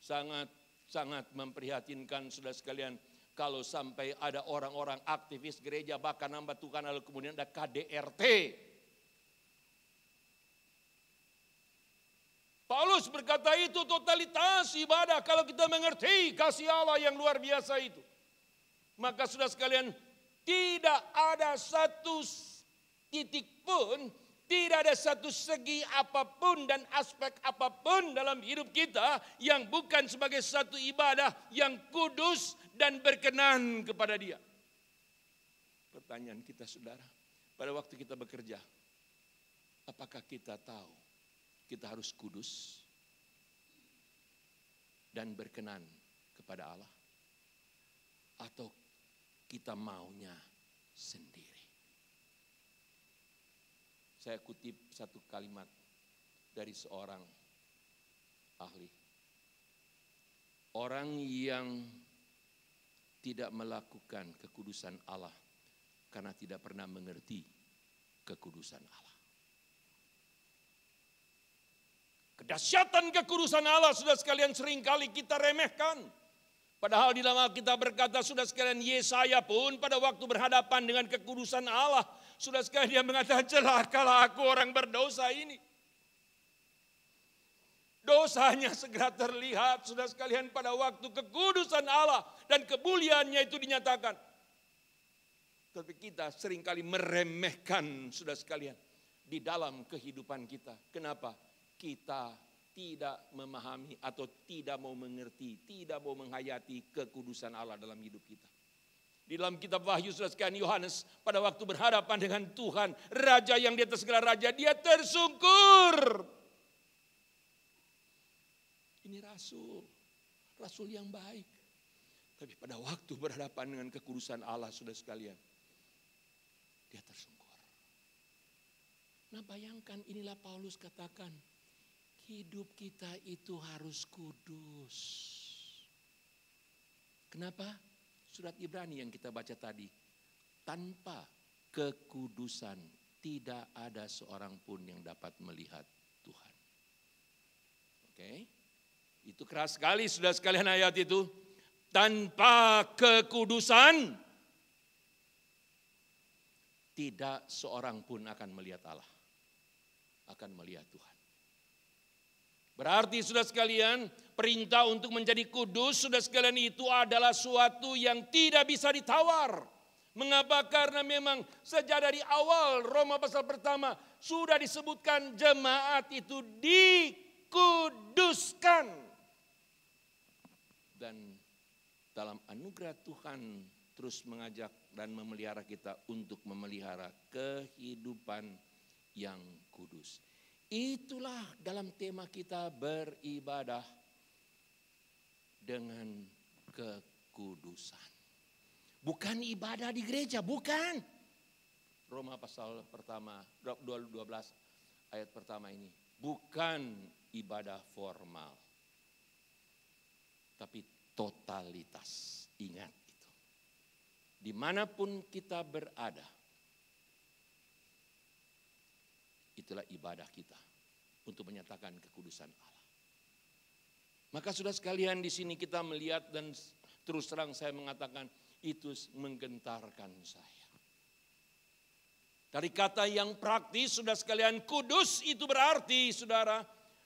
B: Sangat memprihatinkan saudara sekalian. Kalau sampai ada orang-orang aktivis gereja bahkan hamba Tuhan lalu kemudian ada KDRT. Paulus berkata itu totalitas ibadah kalau kita mengerti kasih Allah yang luar biasa itu. Maka sudah sekalian tidak ada satu titik pun, tidak ada satu segi apapun dan aspek apapun dalam hidup kita yang bukan sebagai satu ibadah yang kudus dan berkenan kepada Dia. Pertanyaan kita saudara, pada waktu kita bekerja, apakah kita tahu kita harus kudus dan berkenan kepada Allah? Atau kita maunya sendiri? Saya kutip satu kalimat dari seorang ahli. Orang yang tidak melakukan kekudusan Allah karena tidak pernah mengerti kekudusan Allah. Kedahsyatan kekudusan Allah sudah sekalian seringkali kita remehkan. Padahal di dalam Alkitab berkata sudah sekalian Yesaya pun pada waktu berhadapan dengan kekudusan Allah. Sudah sekalian dia mengatakan celakalah aku orang berdosa ini. Dosanya segera terlihat sudah sekalian pada waktu kekudusan Allah dan kemuliaannya itu dinyatakan. Tapi kita seringkali meremehkan sudah sekalian di dalam kehidupan kita. Kenapa? Kita tidak memahami atau tidak mau mengerti, tidak mau menghayati kekudusan Allah dalam hidup kita. Di dalam kitab Wahyu sudah sekalian Yohanes pada waktu berhadapan dengan Tuhan, Raja yang di atas segala raja, dia tersungkur. Ini rasul yang baik. Tapi pada waktu berhadapan dengan kekudusan Allah sudah sekalian, dia tersungkur. Nah bayangkan inilah Paulus katakan, hidup kita itu harus kudus. Kenapa? Surat Ibrani yang kita baca tadi. Tanpa kekudusan tidak ada seorang pun yang dapat melihat Tuhan. Oke? Itu keras sekali sudah sekalian ayat itu. Tanpa kekudusan tidak seorang pun akan melihat Allah. Akan melihat Tuhan. Berarti sudah sekalian perintah untuk menjadi kudus sudah sekalian itu adalah suatu yang tidak bisa ditawar. Mengapa? Karena memang sejak dari awal Roma pasal pertama sudah disebutkan jemaat itu dikuduskan. Dan dalam anugerah Tuhan terus mengajak dan memelihara kita untuk memelihara kehidupan yang kudus. Itulah dalam tema kita beribadah dengan kekudusan. Bukan ibadah di gereja, bukan. Roma pasal pertama, 12 ayat pertama ini. Bukan ibadah formal. Tapi totalitas, ingat itu. Dimanapun kita berada. Itulah ibadah kita untuk menyatakan kekudusan Allah. Maka sudah sekalian di sini kita melihat dan terus terang saya mengatakan itu menggentarkan saya. Dari kata yang praktis sudah sekalian kudus itu berarti saudara,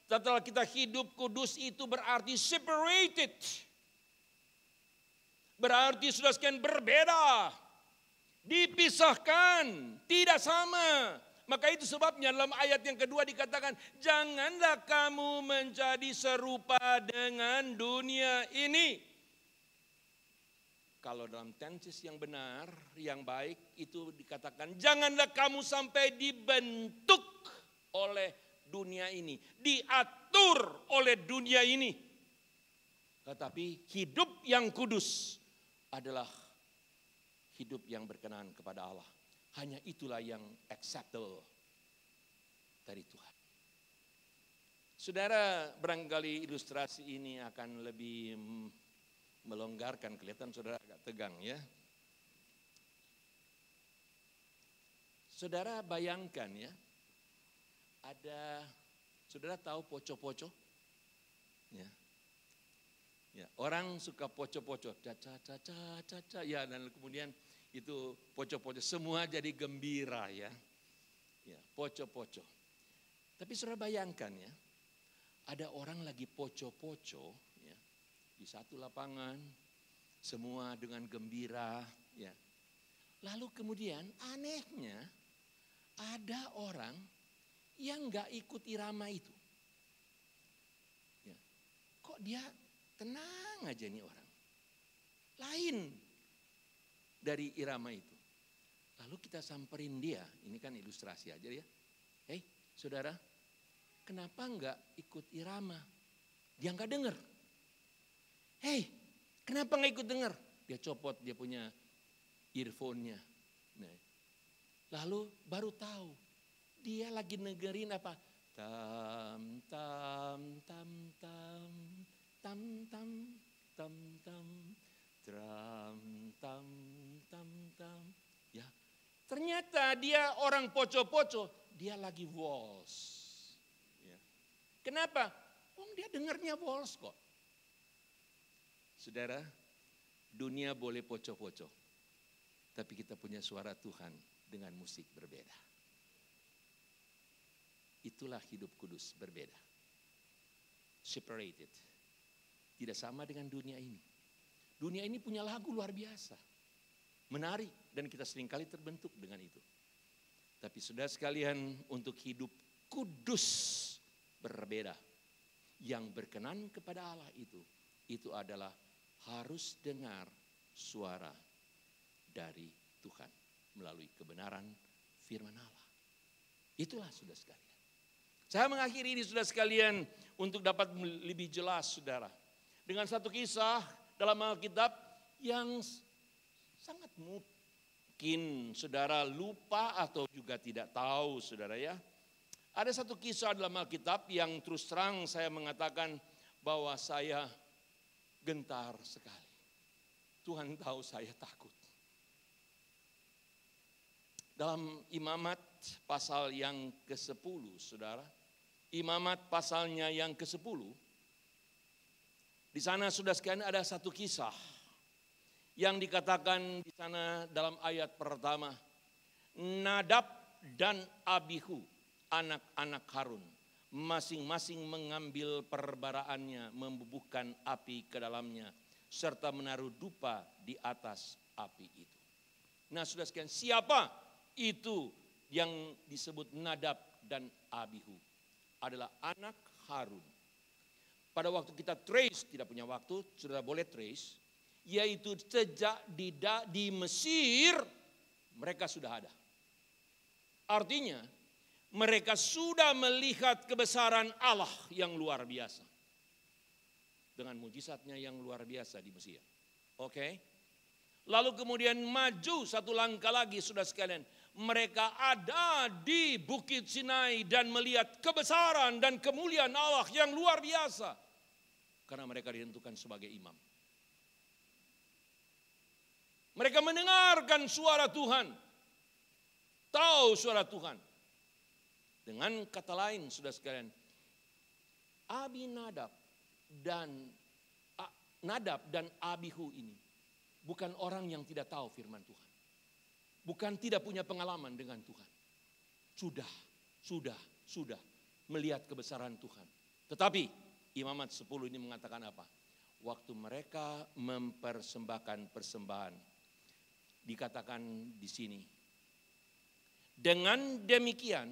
B: setelah kita hidup kudus itu berarti separated. Berarti sudah sekalian berbeda, dipisahkan, tidak sama. Maka itu sebabnya dalam ayat yang kedua dikatakan, janganlah kamu menjadi serupa dengan dunia ini. Kalau dalam tenses yang benar, yang baik itu dikatakan, janganlah kamu sampai dibentuk oleh dunia ini. Diatur oleh dunia ini. Tetapi hidup yang kudus adalah hidup yang berkenan kepada Allah. Hanya itulah yang acceptable dari Tuhan. Saudara, barangkali ilustrasi ini akan lebih melonggarkan. Kelihatan saudara agak tegang ya. Saudara bayangkan ya. Saudara tahu poco-poco? Ya. Ya, orang suka poco-poco, caca, ya, dan kemudian itu poco-poco semua jadi gembira ya. Ya, poco-poco. Tapi saudara bayangkan ya, ada orang lagi poco-poco ya, di satu lapangan, semua dengan gembira ya. Lalu kemudian anehnya ada orang yang gak ikut irama itu. Ya. Kok dia tenang aja nih orang. Lain dari irama itu. Lalu kita samperin dia, ini kan ilustrasi aja ya. Hei saudara, kenapa enggak ikut irama? Dia enggak dengar. Hei, kenapa enggak ikut dengar? Dia copot dia punya earphone-nya. Nah, lalu baru tahu, dia lagi negerin apa? Tam tam tam tam tam tam tam tam tram tam tam tam. Ya, ternyata dia orang poco-poco, dia lagi waltz. Ya. Kenapa? Dia dengarnya waltz kok. Saudara, dunia boleh poco-poco, tapi kita punya suara Tuhan dengan musik berbeda. Itulah hidup kudus berbeda. Separated. Tidak sama dengan dunia ini. Dunia ini punya lagu luar biasa. Menarik dan kita seringkali terbentuk dengan itu. Tapi saudara sekalian, untuk hidup kudus berbeda. Yang berkenan kepada Allah itu adalah harus dengar suara dari Tuhan melalui kebenaran firman Allah. Itulah saudara sekalian. Saya mengakhiri ini saudara sekalian untuk dapat lebih jelas saudara. Dengan satu kisah dalam Alkitab yang sangat mungkin saudara lupa atau juga tidak tahu saudara ya. Ada satu kisah dalam Alkitab yang terus terang saya mengatakan bahwa saya gentar sekali. Tuhan tahu saya takut. Dalam Imamat pasal yang ke-10 saudara. Imamat pasalnya yang ke-10. Di sana saudara sekalian ada satu kisah yang dikatakan di sana dalam ayat pertama. Nadab dan Abihu, anak-anak Harun, masing-masing mengambil perbaraannya, membubuhkan api ke dalamnya, serta menaruh dupa di atas api itu. Nah saudara sekalian, siapa itu yang disebut Nadab dan Abihu? Adalah anak Harun. Pada waktu kita trace, tidak punya waktu, saudara boleh trace, yaitu sejak di Mesir mereka sudah ada. Artinya mereka sudah melihat kebesaran Allah yang luar biasa. Dengan mujizatnya yang luar biasa di Mesir. Oke. Lalu kemudian maju satu langkah lagi saudara sekalian. Mereka ada di Bukit Sinai dan melihat kebesaran dan kemuliaan Allah yang luar biasa. Karena mereka ditentukan sebagai imam. Mereka mendengarkan suara Tuhan. Tahu suara Tuhan. Dengan kata lain saudara sekalian. Nadab dan Abihu ini bukan orang yang tidak tahu firman Tuhan. Bukan tidak punya pengalaman dengan Tuhan. Sudah melihat kebesaran Tuhan. Tetapi Imamat 10 ini mengatakan apa? Waktu mereka mempersembahkan persembahan. Dikatakan di sini. Dengan demikian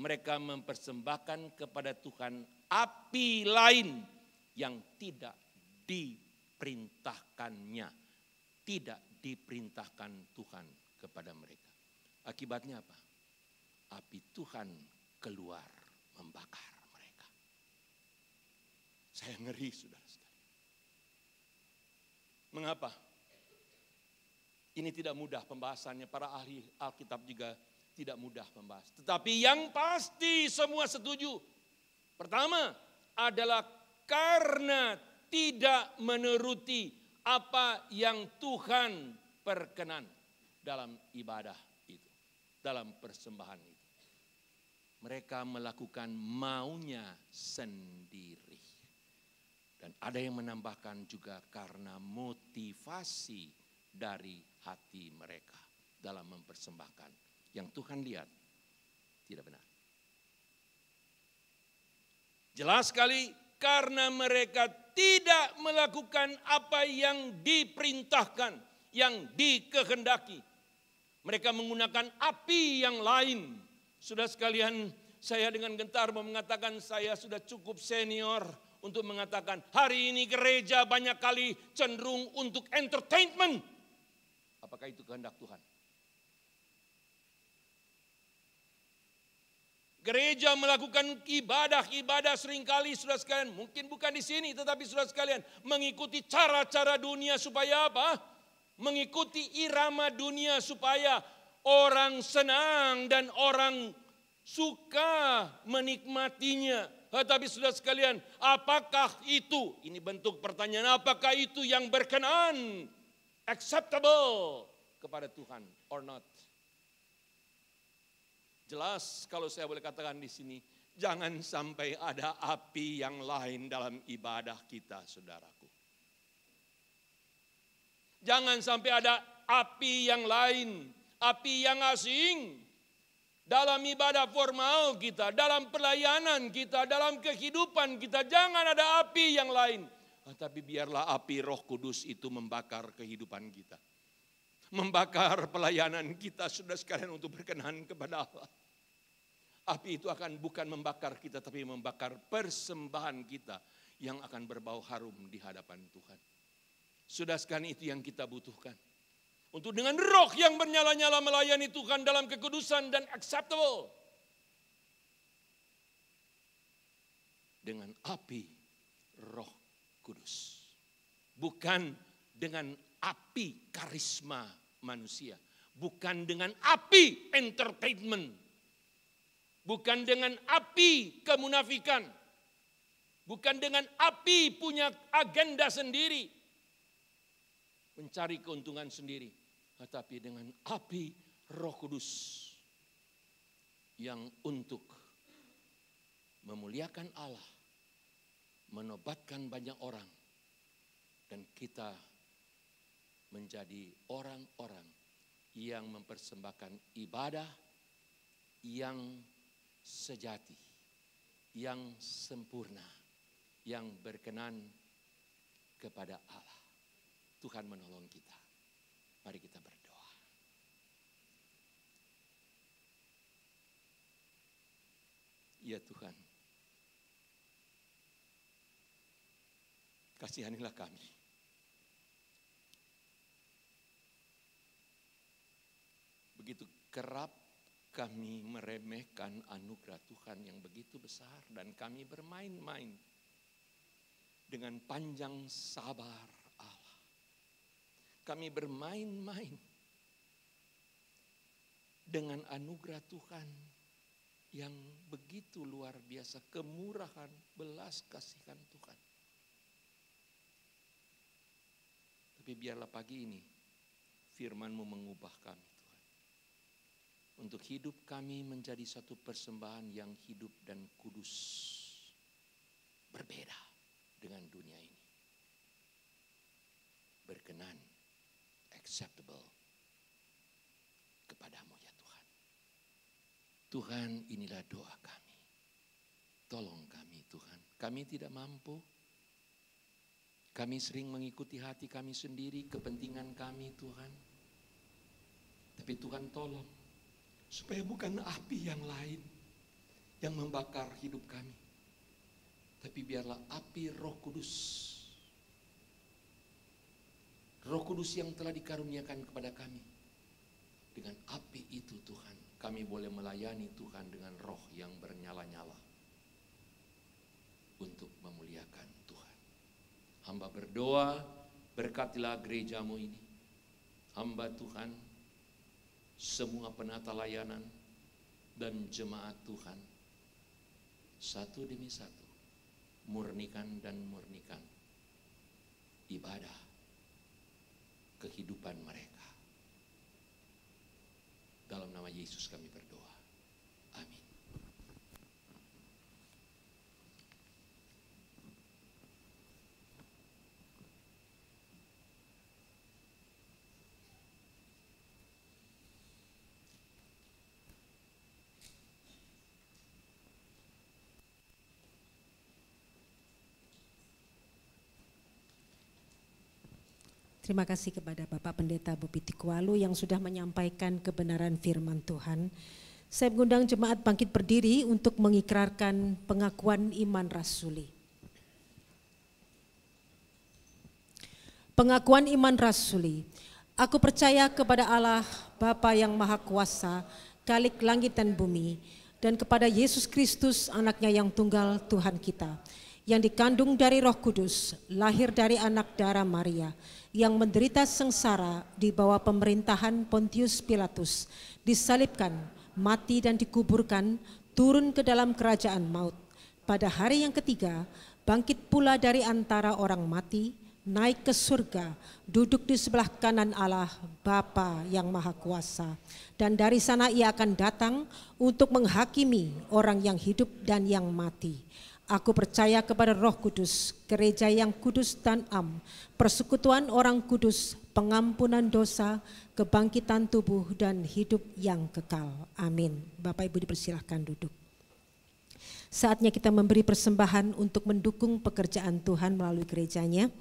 B: mereka mempersembahkan kepada Tuhan api lain yang tidak diperintahkannya. Tidak diperintahkan Tuhan kepada mereka. Akibatnya apa? Api Tuhan keluar membakar mereka. Saya ngeri saudara-saudara. Mengapa? Ini tidak mudah pembahasannya. Para ahli Alkitab juga tidak mudah membahas. Tetapi yang pasti semua setuju. Pertama adalah karena tidak menuruti apa yang Tuhan perkenan dalam ibadah itu, dalam persembahan itu. Mereka melakukan maunya sendiri. Dan ada yang menambahkan juga karena motivasi dari hati mereka dalam mempersembahkan. Yang Tuhan lihat tidak benar. Jelas sekali karena mereka tidak melakukan apa yang diperintahkan, yang dikehendaki. Mereka menggunakan api yang lain. Sudah sekalian, saya dengan gentar mau mengatakan saya sudah cukup senior untuk mengatakan hari ini gereja banyak kali cenderung untuk entertainment. Apakah itu kehendak Tuhan? Gereja melakukan ibadah seringkali saudara sekalian, mungkin bukan di sini tetapi saudara sekalian mengikuti cara-cara dunia supaya apa? Mengikuti irama dunia supaya orang senang dan orang suka menikmatinya. Tetapi saudara sekalian, apakah itu? Ini bentuk pertanyaan, apakah itu yang berkenan, acceptable kepada Tuhan or not? Jelas kalau saya boleh katakan di sini, jangan sampai ada api yang lain dalam ibadah kita, saudaraku. Jangan sampai ada api yang lain, api yang asing dalam ibadah formal kita, dalam pelayanan kita, dalam kehidupan kita. Jangan ada api yang lain. Tapi biarlah api Roh Kudus itu membakar kehidupan kita. Membakar pelayanan kita sudah sekalian untuk berkenan kepada Allah. Api itu akan bukan membakar kita tapi membakar persembahan kita yang akan berbau harum di hadapan Tuhan. Sudah sekalian itu yang kita butuhkan. Untuk dengan roh yang bernyala-nyala melayani Tuhan dalam kekudusan dan acceptable. Dengan api Roh Kudus. Bukan dengan api karisma manusia. Bukan dengan api entertainment. Bukan dengan api kemunafikan. Bukan dengan api punya agenda sendiri. Mencari keuntungan sendiri. Tetapi dengan api Roh Kudus. Yang untuk memuliakan Allah. Menobatkan banyak orang. Dan kita menjadi orang-orang yang mempersembahkan ibadah yang sejati, yang sempurna, yang berkenan kepada Allah. Tuhan menolong kita. Mari kita berdoa. Ya Tuhan, kasihanilah kami. Begitu kerap kami meremehkan anugerah Tuhan yang begitu besar dan kami bermain-main dengan panjang sabar Allah. Kami bermain-main dengan anugerah Tuhan yang begitu luar biasa, kemurahan, belas kasihan Tuhan. Tapi biarlah pagi ini firman-Mu mengubah kami Tuhan. Untuk hidup kami menjadi satu persembahan yang hidup dan kudus. Berbeda dengan dunia ini. Berkenan, acceptable kepadamu ya Tuhan. Tuhan, inilah doa kami. Tolong kami Tuhan. Kami tidak mampu. Kami sering mengikuti hati kami sendiri, kepentingan kami Tuhan. Tapi Tuhan tolong. Supaya bukan api yang lain yang membakar hidup kami. Tapi biarlah api Roh Kudus. Roh Kudus yang telah dikaruniakan kepada kami. Dengan api itu Tuhan, kami boleh melayani Tuhan dengan roh yang bernyala-nyala. Untuk memuliakan Tuhan. Hamba berdoa, berkatilah gereja-Mu ini. Hamba Tuhan, semua penata layanan dan jemaat Tuhan. Satu demi satu, murnikan dan murnikan ibadah, kehidupan mereka. Dalam nama Yesus kami berdoa. Amin.
A: Terima kasih kepada Bapak Pendeta Bobi Tikwalu yang sudah menyampaikan kebenaran firman Tuhan. Saya mengundang jemaat bangkit berdiri untuk mengikrarkan pengakuan iman rasuli. Pengakuan iman rasuli. Aku percaya kepada Allah Bapa yang Maha Kuasa, Khalik langit dan bumi, dan kepada Yesus Kristus anaknya yang tunggal Tuhan kita, yang dikandung dari Roh Kudus, lahir dari anak darah Maria, yang menderita sengsara di bawah pemerintahan Pontius Pilatus, disalibkan, mati dan dikuburkan, turun ke dalam kerajaan maut. Pada hari yang ketiga, bangkit pula dari antara orang mati, naik ke surga, duduk di sebelah kanan Allah Bapa yang Maha Kuasa. Dan dari sana ia akan datang untuk menghakimi orang yang hidup dan yang mati. Aku percaya kepada Roh Kudus, gereja yang kudus dan am, persekutuan orang kudus, pengampunan dosa, kebangkitan tubuh dan hidup yang kekal. Amin. Bapak Ibu dipersilahkan duduk. Saatnya kita memberi persembahan untuk mendukung pekerjaan Tuhan melalui gerejanya.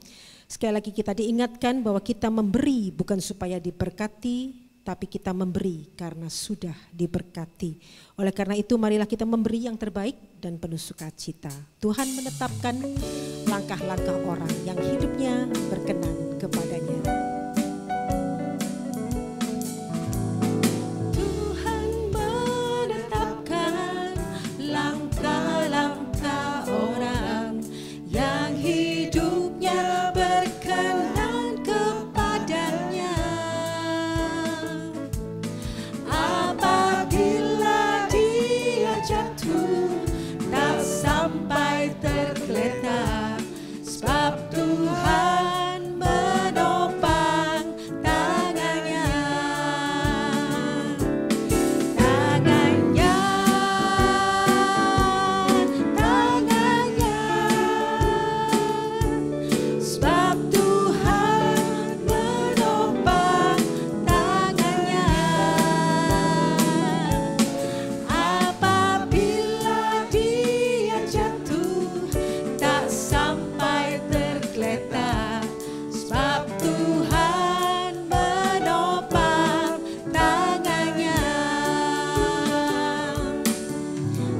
A: Sekali lagi kita diingatkan bahwa kita memberi bukan supaya diberkati, tapi kita memberi karena sudah diberkati. Oleh karena itu marilah kita memberi yang terbaik dan penuh sukacita. Tuhan menetapkan langkah-langkah orang yang hidupnya berkenan kepadanya. Tuhan menetapkan langkah-langkah orang yang hidupnya berkenan kepadanya. Apabila dia jatuh tak sampai tergeletak, sebab Tuhan menopang tangannya. Tangannya, sebab Tuhan menopang tangannya. Apabila dia jatuh tak sampai tergeletak, sebab Tuhan menopang tangannya.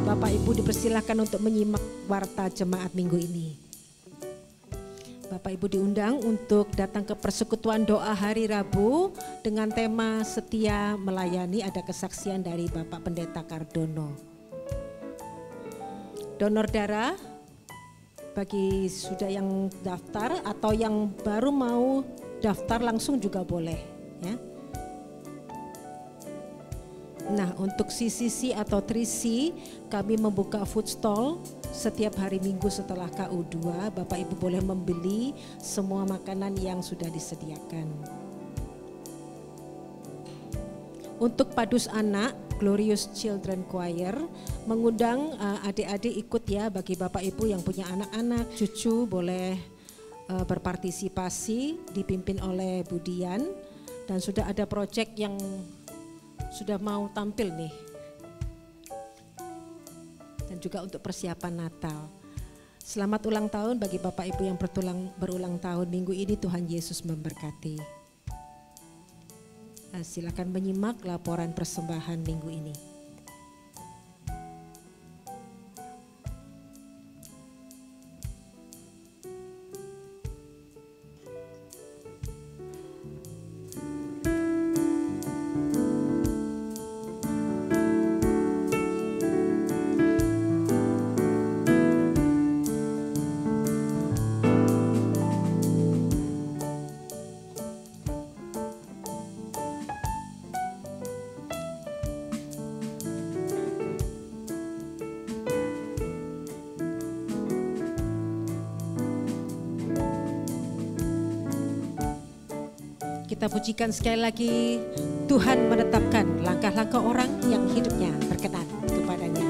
A: Bapak Ibu dipersilahkan untuk menyimak warta jemaat minggu ini. Bapak Ibu diundang untuk datang ke persekutuan doa hari Rabu dengan tema setia melayani. Ada kesaksian dari Bapak Pendeta Kardono. Donor darah bagi sudah yang daftar atau yang baru mau daftar langsung juga boleh ya. Nah, untuk CCC atau 3C kami membuka food stall setiap hari Minggu setelah KU2. Bapak Ibu boleh membeli semua makanan yang sudah disediakan. Untuk Padus Anak, Glorious Children Choir mengundang adik-adik ikut ya. Bagi Bapak Ibu yang punya anak-anak, cucu boleh berpartisipasi, dipimpin oleh Budian. Dan sudah ada proyek yang sudah mau tampil nih. Dan juga untuk persiapan Natal. Selamat ulang tahun bagi Bapak Ibu yang berulang tahun minggu ini. Tuhan Yesus memberkati. Silakan menyimak laporan persembahan minggu ini. Kita pujikan sekali lagi, Tuhan menetapkan langkah-langkah orang yang hidupnya berkenan kepadanya.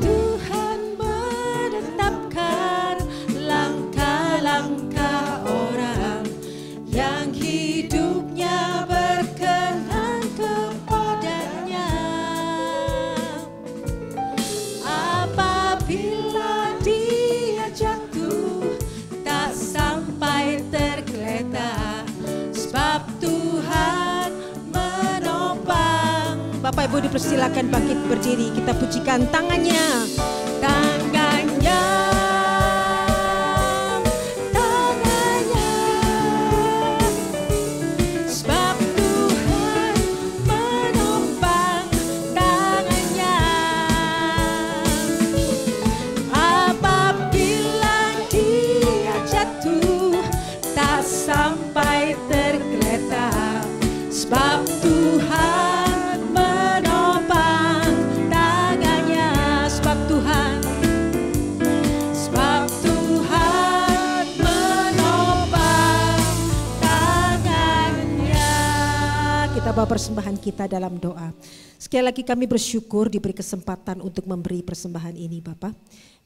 A: Tuhan menetapkan langkah-langkah orang yang hidupnya berkenan kepadanya. sebab Tuhan menopang. Bapak Ibu dipersilakan bangkit berdiri, kita pujikan tangannya. Tangannya, tangannya, sebab Tuhan menopang tangannya. Apabila dia jatuh, tak sampai tergeletak, sebab Tuhan menopang tangannya. Sebab Tuhan menopang tangannya. Kita bawa persembahan kita dalam doa. Sekali lagi kami bersyukur diberi kesempatan untuk memberi persembahan ini Bapak.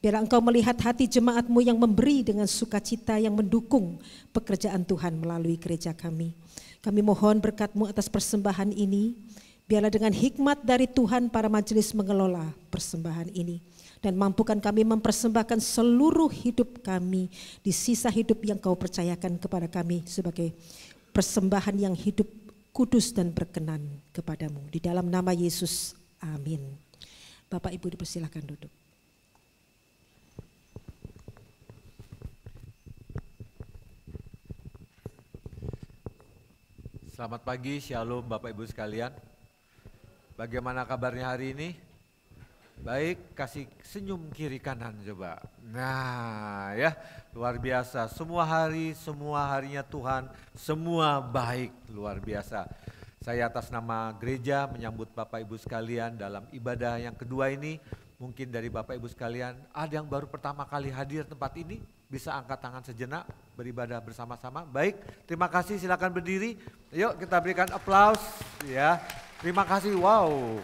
A: Biarlah Engkau melihat hati jemaat-Mu yang memberi dengan sukacita, yang mendukung pekerjaan Tuhan melalui gereja kami. Kami mohon berkat-Mu atas persembahan ini. Biarlah dengan hikmat dari Tuhan para majelis mengelola persembahan ini. Dan mampukan kami mempersembahkan seluruh hidup kami di sisa hidup yang Kau percayakan kepada kami sebagai persembahan yang hidup, kudus dan berkenan kepadamu. Di dalam nama Yesus, amin. Bapak Ibu dipersilakan duduk.
C: Selamat pagi, shalom Bapak Ibu sekalian. Bagaimana kabarnya hari ini? Baik, kasih senyum kiri kanan coba. Nah ya, luar biasa. Semua harinya Tuhan, semua baik, luar biasa. Saya atas nama gereja menyambut Bapak Ibu sekalian dalam ibadah yang kedua ini. Mungkin dari Bapak Ibu sekalian ada yang baru pertama kali hadir tempat ini, bisa angkat tangan sejenak, beribadah bersama-sama. Baik, terima kasih, silakan berdiri. Yuk kita berikan aplaus ya. Terima kasih, wow.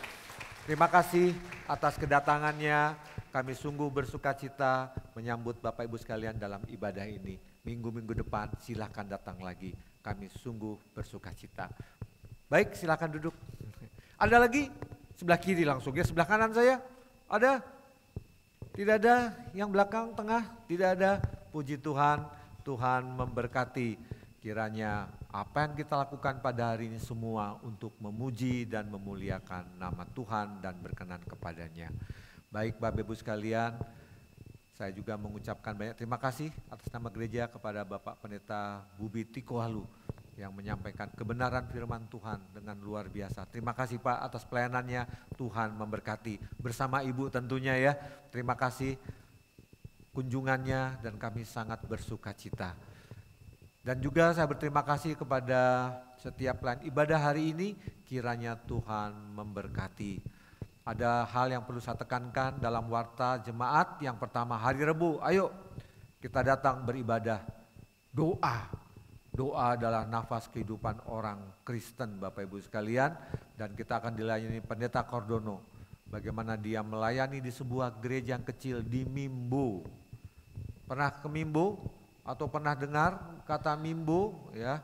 C: Terima kasih atas kedatangannya. Kami sungguh bersuka cita menyambut Bapak Ibu sekalian dalam ibadah ini. Minggu-minggu depan silakan datang lagi. Kami sungguh bersuka cita. Baik, silakan duduk. Ada lagi? Sebelah kiri langsung ya, sebelah kanan saya. Ada? Tidak ada? Yang belakang, tengah? Tidak ada? Puji Tuhan, Tuhan memberkati. Kiranya apa yang kita lakukan pada hari ini semua untuk memuji dan memuliakan nama Tuhan dan berkenan kepadanya. Baik Bapak Ibu sekalian, saya juga mengucapkan banyak terima kasih atas nama gereja kepada Bapak Pendeta Bubi Tikohalu yang menyampaikan kebenaran firman Tuhan dengan luar biasa. Terima kasih Pak atas pelayanannya, Tuhan memberkati. Bersama Ibu tentunya ya, terima kasih kunjungannya dan kami sangat bersuka cita. Dan juga saya berterima kasih kepada setiap pelayan ibadah hari ini, kiranya Tuhan memberkati. Ada hal yang perlu saya tekankan dalam warta jemaat. Yang pertama hari Rebu, ayo kita datang beribadah. Doa adalah nafas kehidupan orang Kristen Bapak Ibu sekalian. Dan kita akan dilayani Pendeta Kordono. Bagaimana dia melayani di sebuah gereja yang kecil di Mimbo. Pernah ke Mimbo? Atau pernah dengar kata Mimbo ya,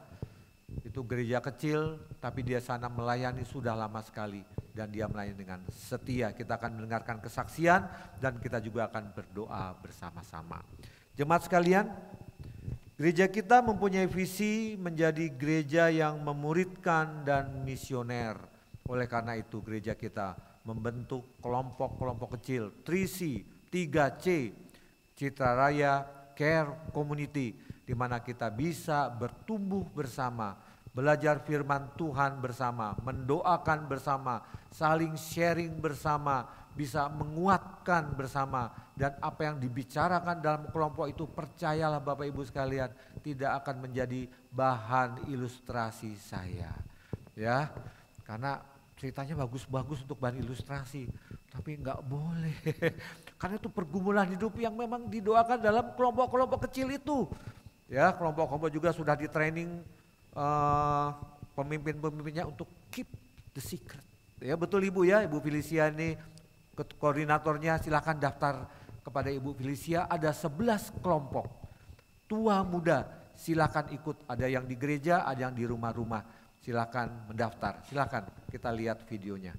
C: itu gereja kecil tapi dia sana melayani sudah lama sekali dan dia melayani dengan setia. Kita akan mendengarkan kesaksian dan kita juga akan berdoa bersama-sama. Jemaat sekalian, gereja kita mempunyai visi menjadi gereja yang memuridkan dan misioner. Oleh karena itu gereja kita membentuk kelompok-kelompok kecil 3C, 3C, Citra Raya, Care Community, di mana kita bisa bertumbuh bersama, belajar firman Tuhan bersama, mendoakan bersama, saling sharing bersama, bisa menguatkan bersama. Dan apa yang dibicarakan dalam kelompok itu, percayalah Bapak Ibu sekalian, tidak akan menjadi bahan ilustrasi saya. Ya, karena ceritanya bagus-bagus untuk bahan ilustrasi, tapi enggak boleh. Karena itu pergumulan hidup yang memang didoakan dalam kelompok-kelompok kecil itu. Ya, kelompok-kelompok juga sudah di training pemimpin-pemimpinnya untuk keep the secret. Ya, betul Ibu ya, Ibu Felicia ini koordinatornya, silakan daftar kepada Ibu Felicia. Ada 11 kelompok, tua muda, silakan ikut. Ada yang di gereja, ada yang di rumah-rumah. Silakan mendaftar, silakan kita lihat videonya.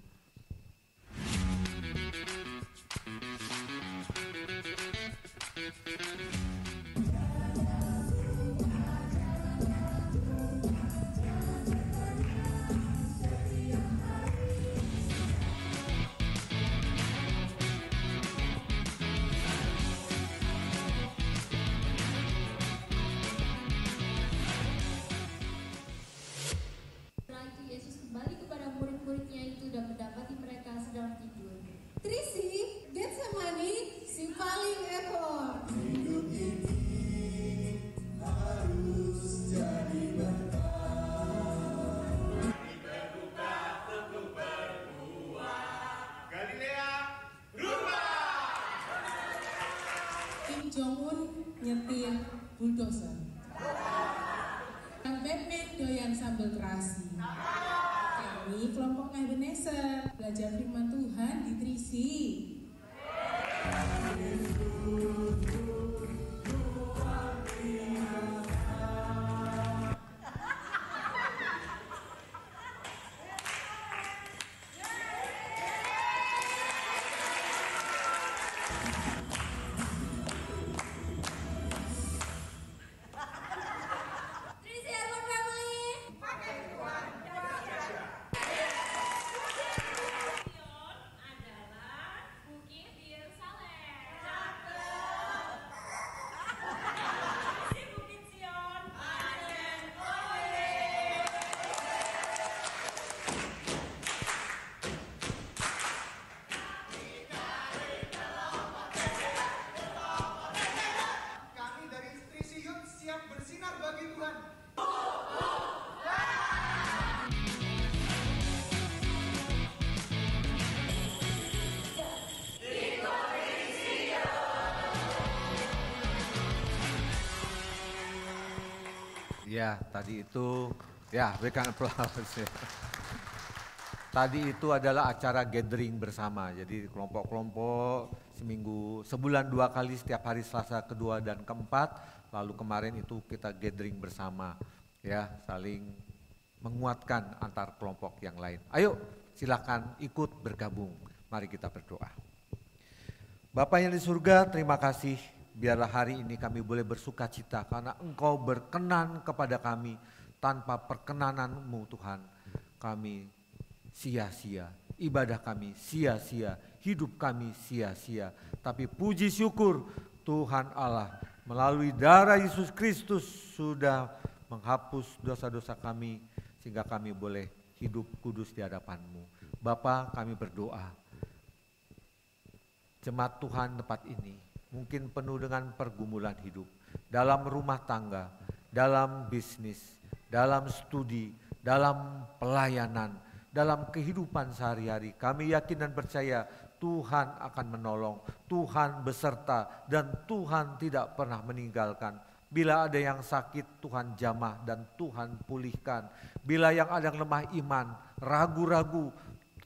D: kasih. Kami kelompok Ebenezer belajar firman Tuhan di Trisi.
C: Ya, tadi itu, ya berikan aplaus ya. Tadi itu adalah acara gathering bersama, jadi kelompok-kelompok seminggu, sebulan 2 kali setiap hari Selasa kedua dan keempat, lalu kemarin itu kita gathering bersama, ya saling menguatkan antar kelompok yang lain. Ayo silakan ikut bergabung, mari kita berdoa. Bapa yang di surga, terima kasih. Biarlah hari ini kami boleh bersuka cita karena Engkau berkenan kepada kami. Tanpa perkenanan-Mu Tuhan, kami sia-sia, ibadah kami sia-sia, hidup kami sia-sia. Tapi puji syukur Tuhan Allah melalui darah Yesus Kristus sudah menghapus dosa-dosa kami sehingga kami boleh hidup kudus di hadapan-Mu. Bapa, kami berdoa, jemaat Tuhan tempat ini mungkin penuh dengan pergumulan hidup, dalam rumah tangga, dalam bisnis, dalam studi, dalam pelayanan, dalam kehidupan sehari-hari. Kami yakin dan percaya Tuhan akan menolong, Tuhan beserta, dan Tuhan tidak pernah meninggalkan. Bila ada yang sakit, Tuhan jamah dan Tuhan pulihkan. Bila yang ada yang lemah iman, ragu-ragu,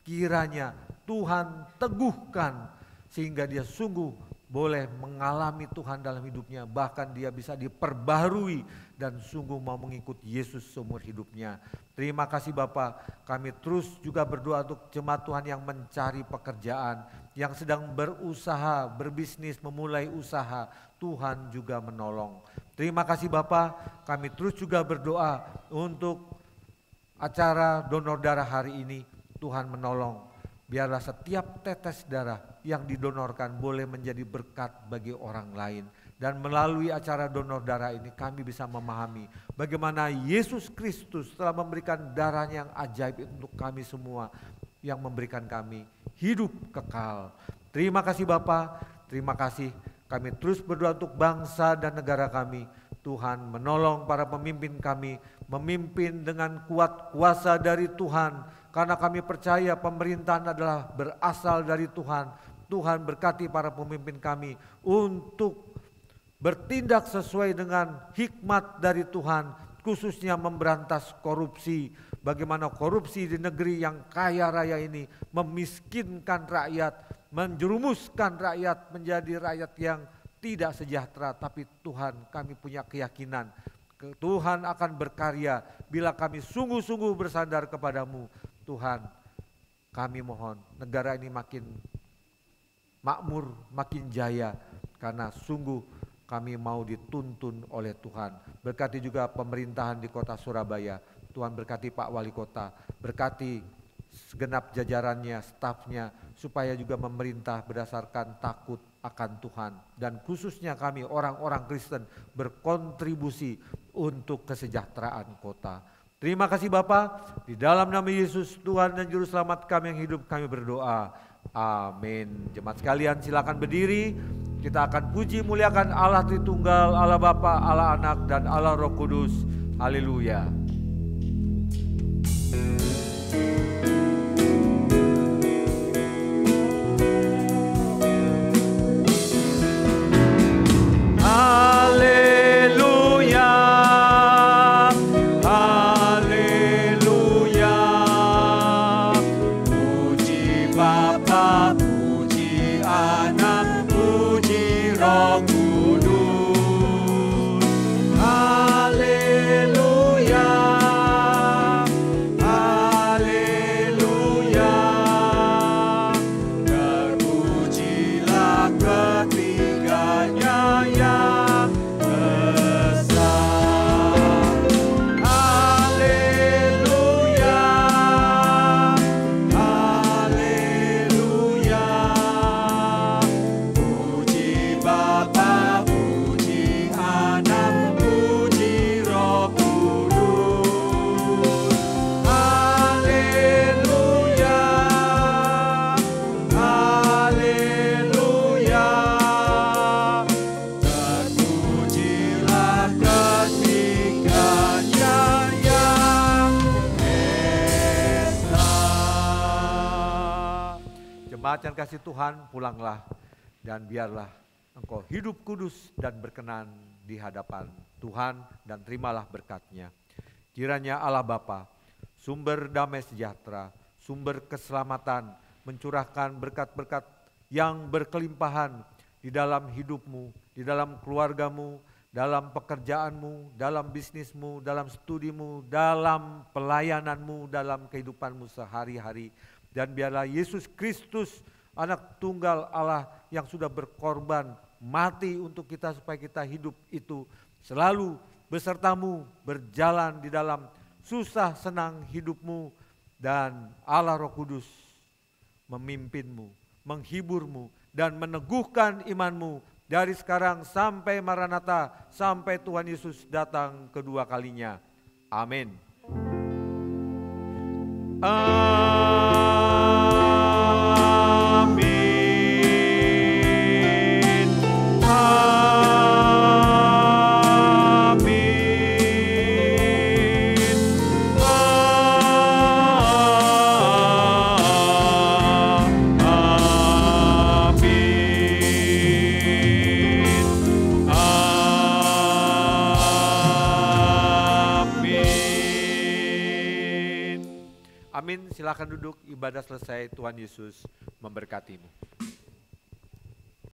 C: kiranya Tuhan teguhkan sehingga dia sungguh boleh mengalami Tuhan dalam hidupnya, bahkan dia bisa diperbarui dan sungguh mau mengikut Yesus seumur hidupnya. Terima kasih Bapa, kami terus juga berdoa untuk jemaat Tuhan yang mencari pekerjaan, yang sedang berusaha, berbisnis, memulai usaha, Tuhan juga menolong. Terima kasih Bapa, kami terus juga berdoa untuk acara donor darah hari ini, Tuhan menolong. Biarlah setiap tetes darah yang didonorkan boleh menjadi berkat bagi orang lain. Dan melalui acara donor darah ini kami bisa memahami bagaimana Yesus Kristus telah memberikan darahnya yang ajaib untuk kami semua. Yang memberikan kami hidup kekal. Terima kasih Bapa, terima kasih. Kami terus berdoa untuk bangsa dan negara kami. Tuhan menolong para pemimpin kami, memimpin dengan kuat kuasa dari Tuhan. Karena kami percaya pemerintahan adalah berasal dari Tuhan. Tuhan berkati para pemimpin kami untuk bertindak sesuai dengan hikmat dari Tuhan. Khususnya memberantas korupsi. Bagaimana korupsi di negeri yang kaya raya ini memiskinkan rakyat. Menjerumuskan rakyat menjadi rakyat yang tidak sejahtera. Tapi Tuhan, kami punya keyakinan Tuhan akan berkarya bila kami sungguh-sungguh bersandar kepadamu. Tuhan, kami mohon negara ini makin makmur, makin jaya karena sungguh kami mau dituntun oleh Tuhan. Berkati juga pemerintahan di kota Surabaya. Tuhan berkati Pak Wali Kota, berkati segenap jajarannya, stafnya, supaya juga memerintah berdasarkan takut akan Tuhan. Dan khususnya kami orang-orang Kristen berkontribusi untuk kesejahteraan kota. Terima kasih Bapa, di dalam nama Yesus Tuhan dan Juru Selamat kami yang hidup kami berdoa. Amin. Jemaat sekalian silakan berdiri, kita akan puji muliakan Allah Tritunggal, Allah Bapa, Allah Anak dan Allah Roh Kudus. Haleluya. Haleluya. Haleluya. Bacaan kasih Tuhan, pulanglah dan biarlah engkau hidup kudus dan berkenan di hadapan Tuhan dan terimalah berkat-Nya. Kiranya Allah Bapa, sumber damai sejahtera, sumber keselamatan, mencurahkan berkat-berkat yang berkelimpahan di dalam hidupmu, di dalam keluargamu, dalam pekerjaanmu, dalam bisnismu, dalam studimu, dalam pelayananmu, dalam kehidupanmu sehari-hari. Dan biarlah Yesus Kristus, anak tunggal Allah yang sudah berkorban, mati untuk kita supaya kita hidup itu selalu besertamu, berjalan di dalam susah senang hidupmu, dan Allah Roh Kudus memimpinmu, menghiburmu, dan meneguhkan imanmu dari sekarang sampai Maranatha, sampai Tuhan Yesus datang kedua kalinya. Amin. Amin, silakan duduk, ibadah selesai, Tuhan Yesus memberkatimu.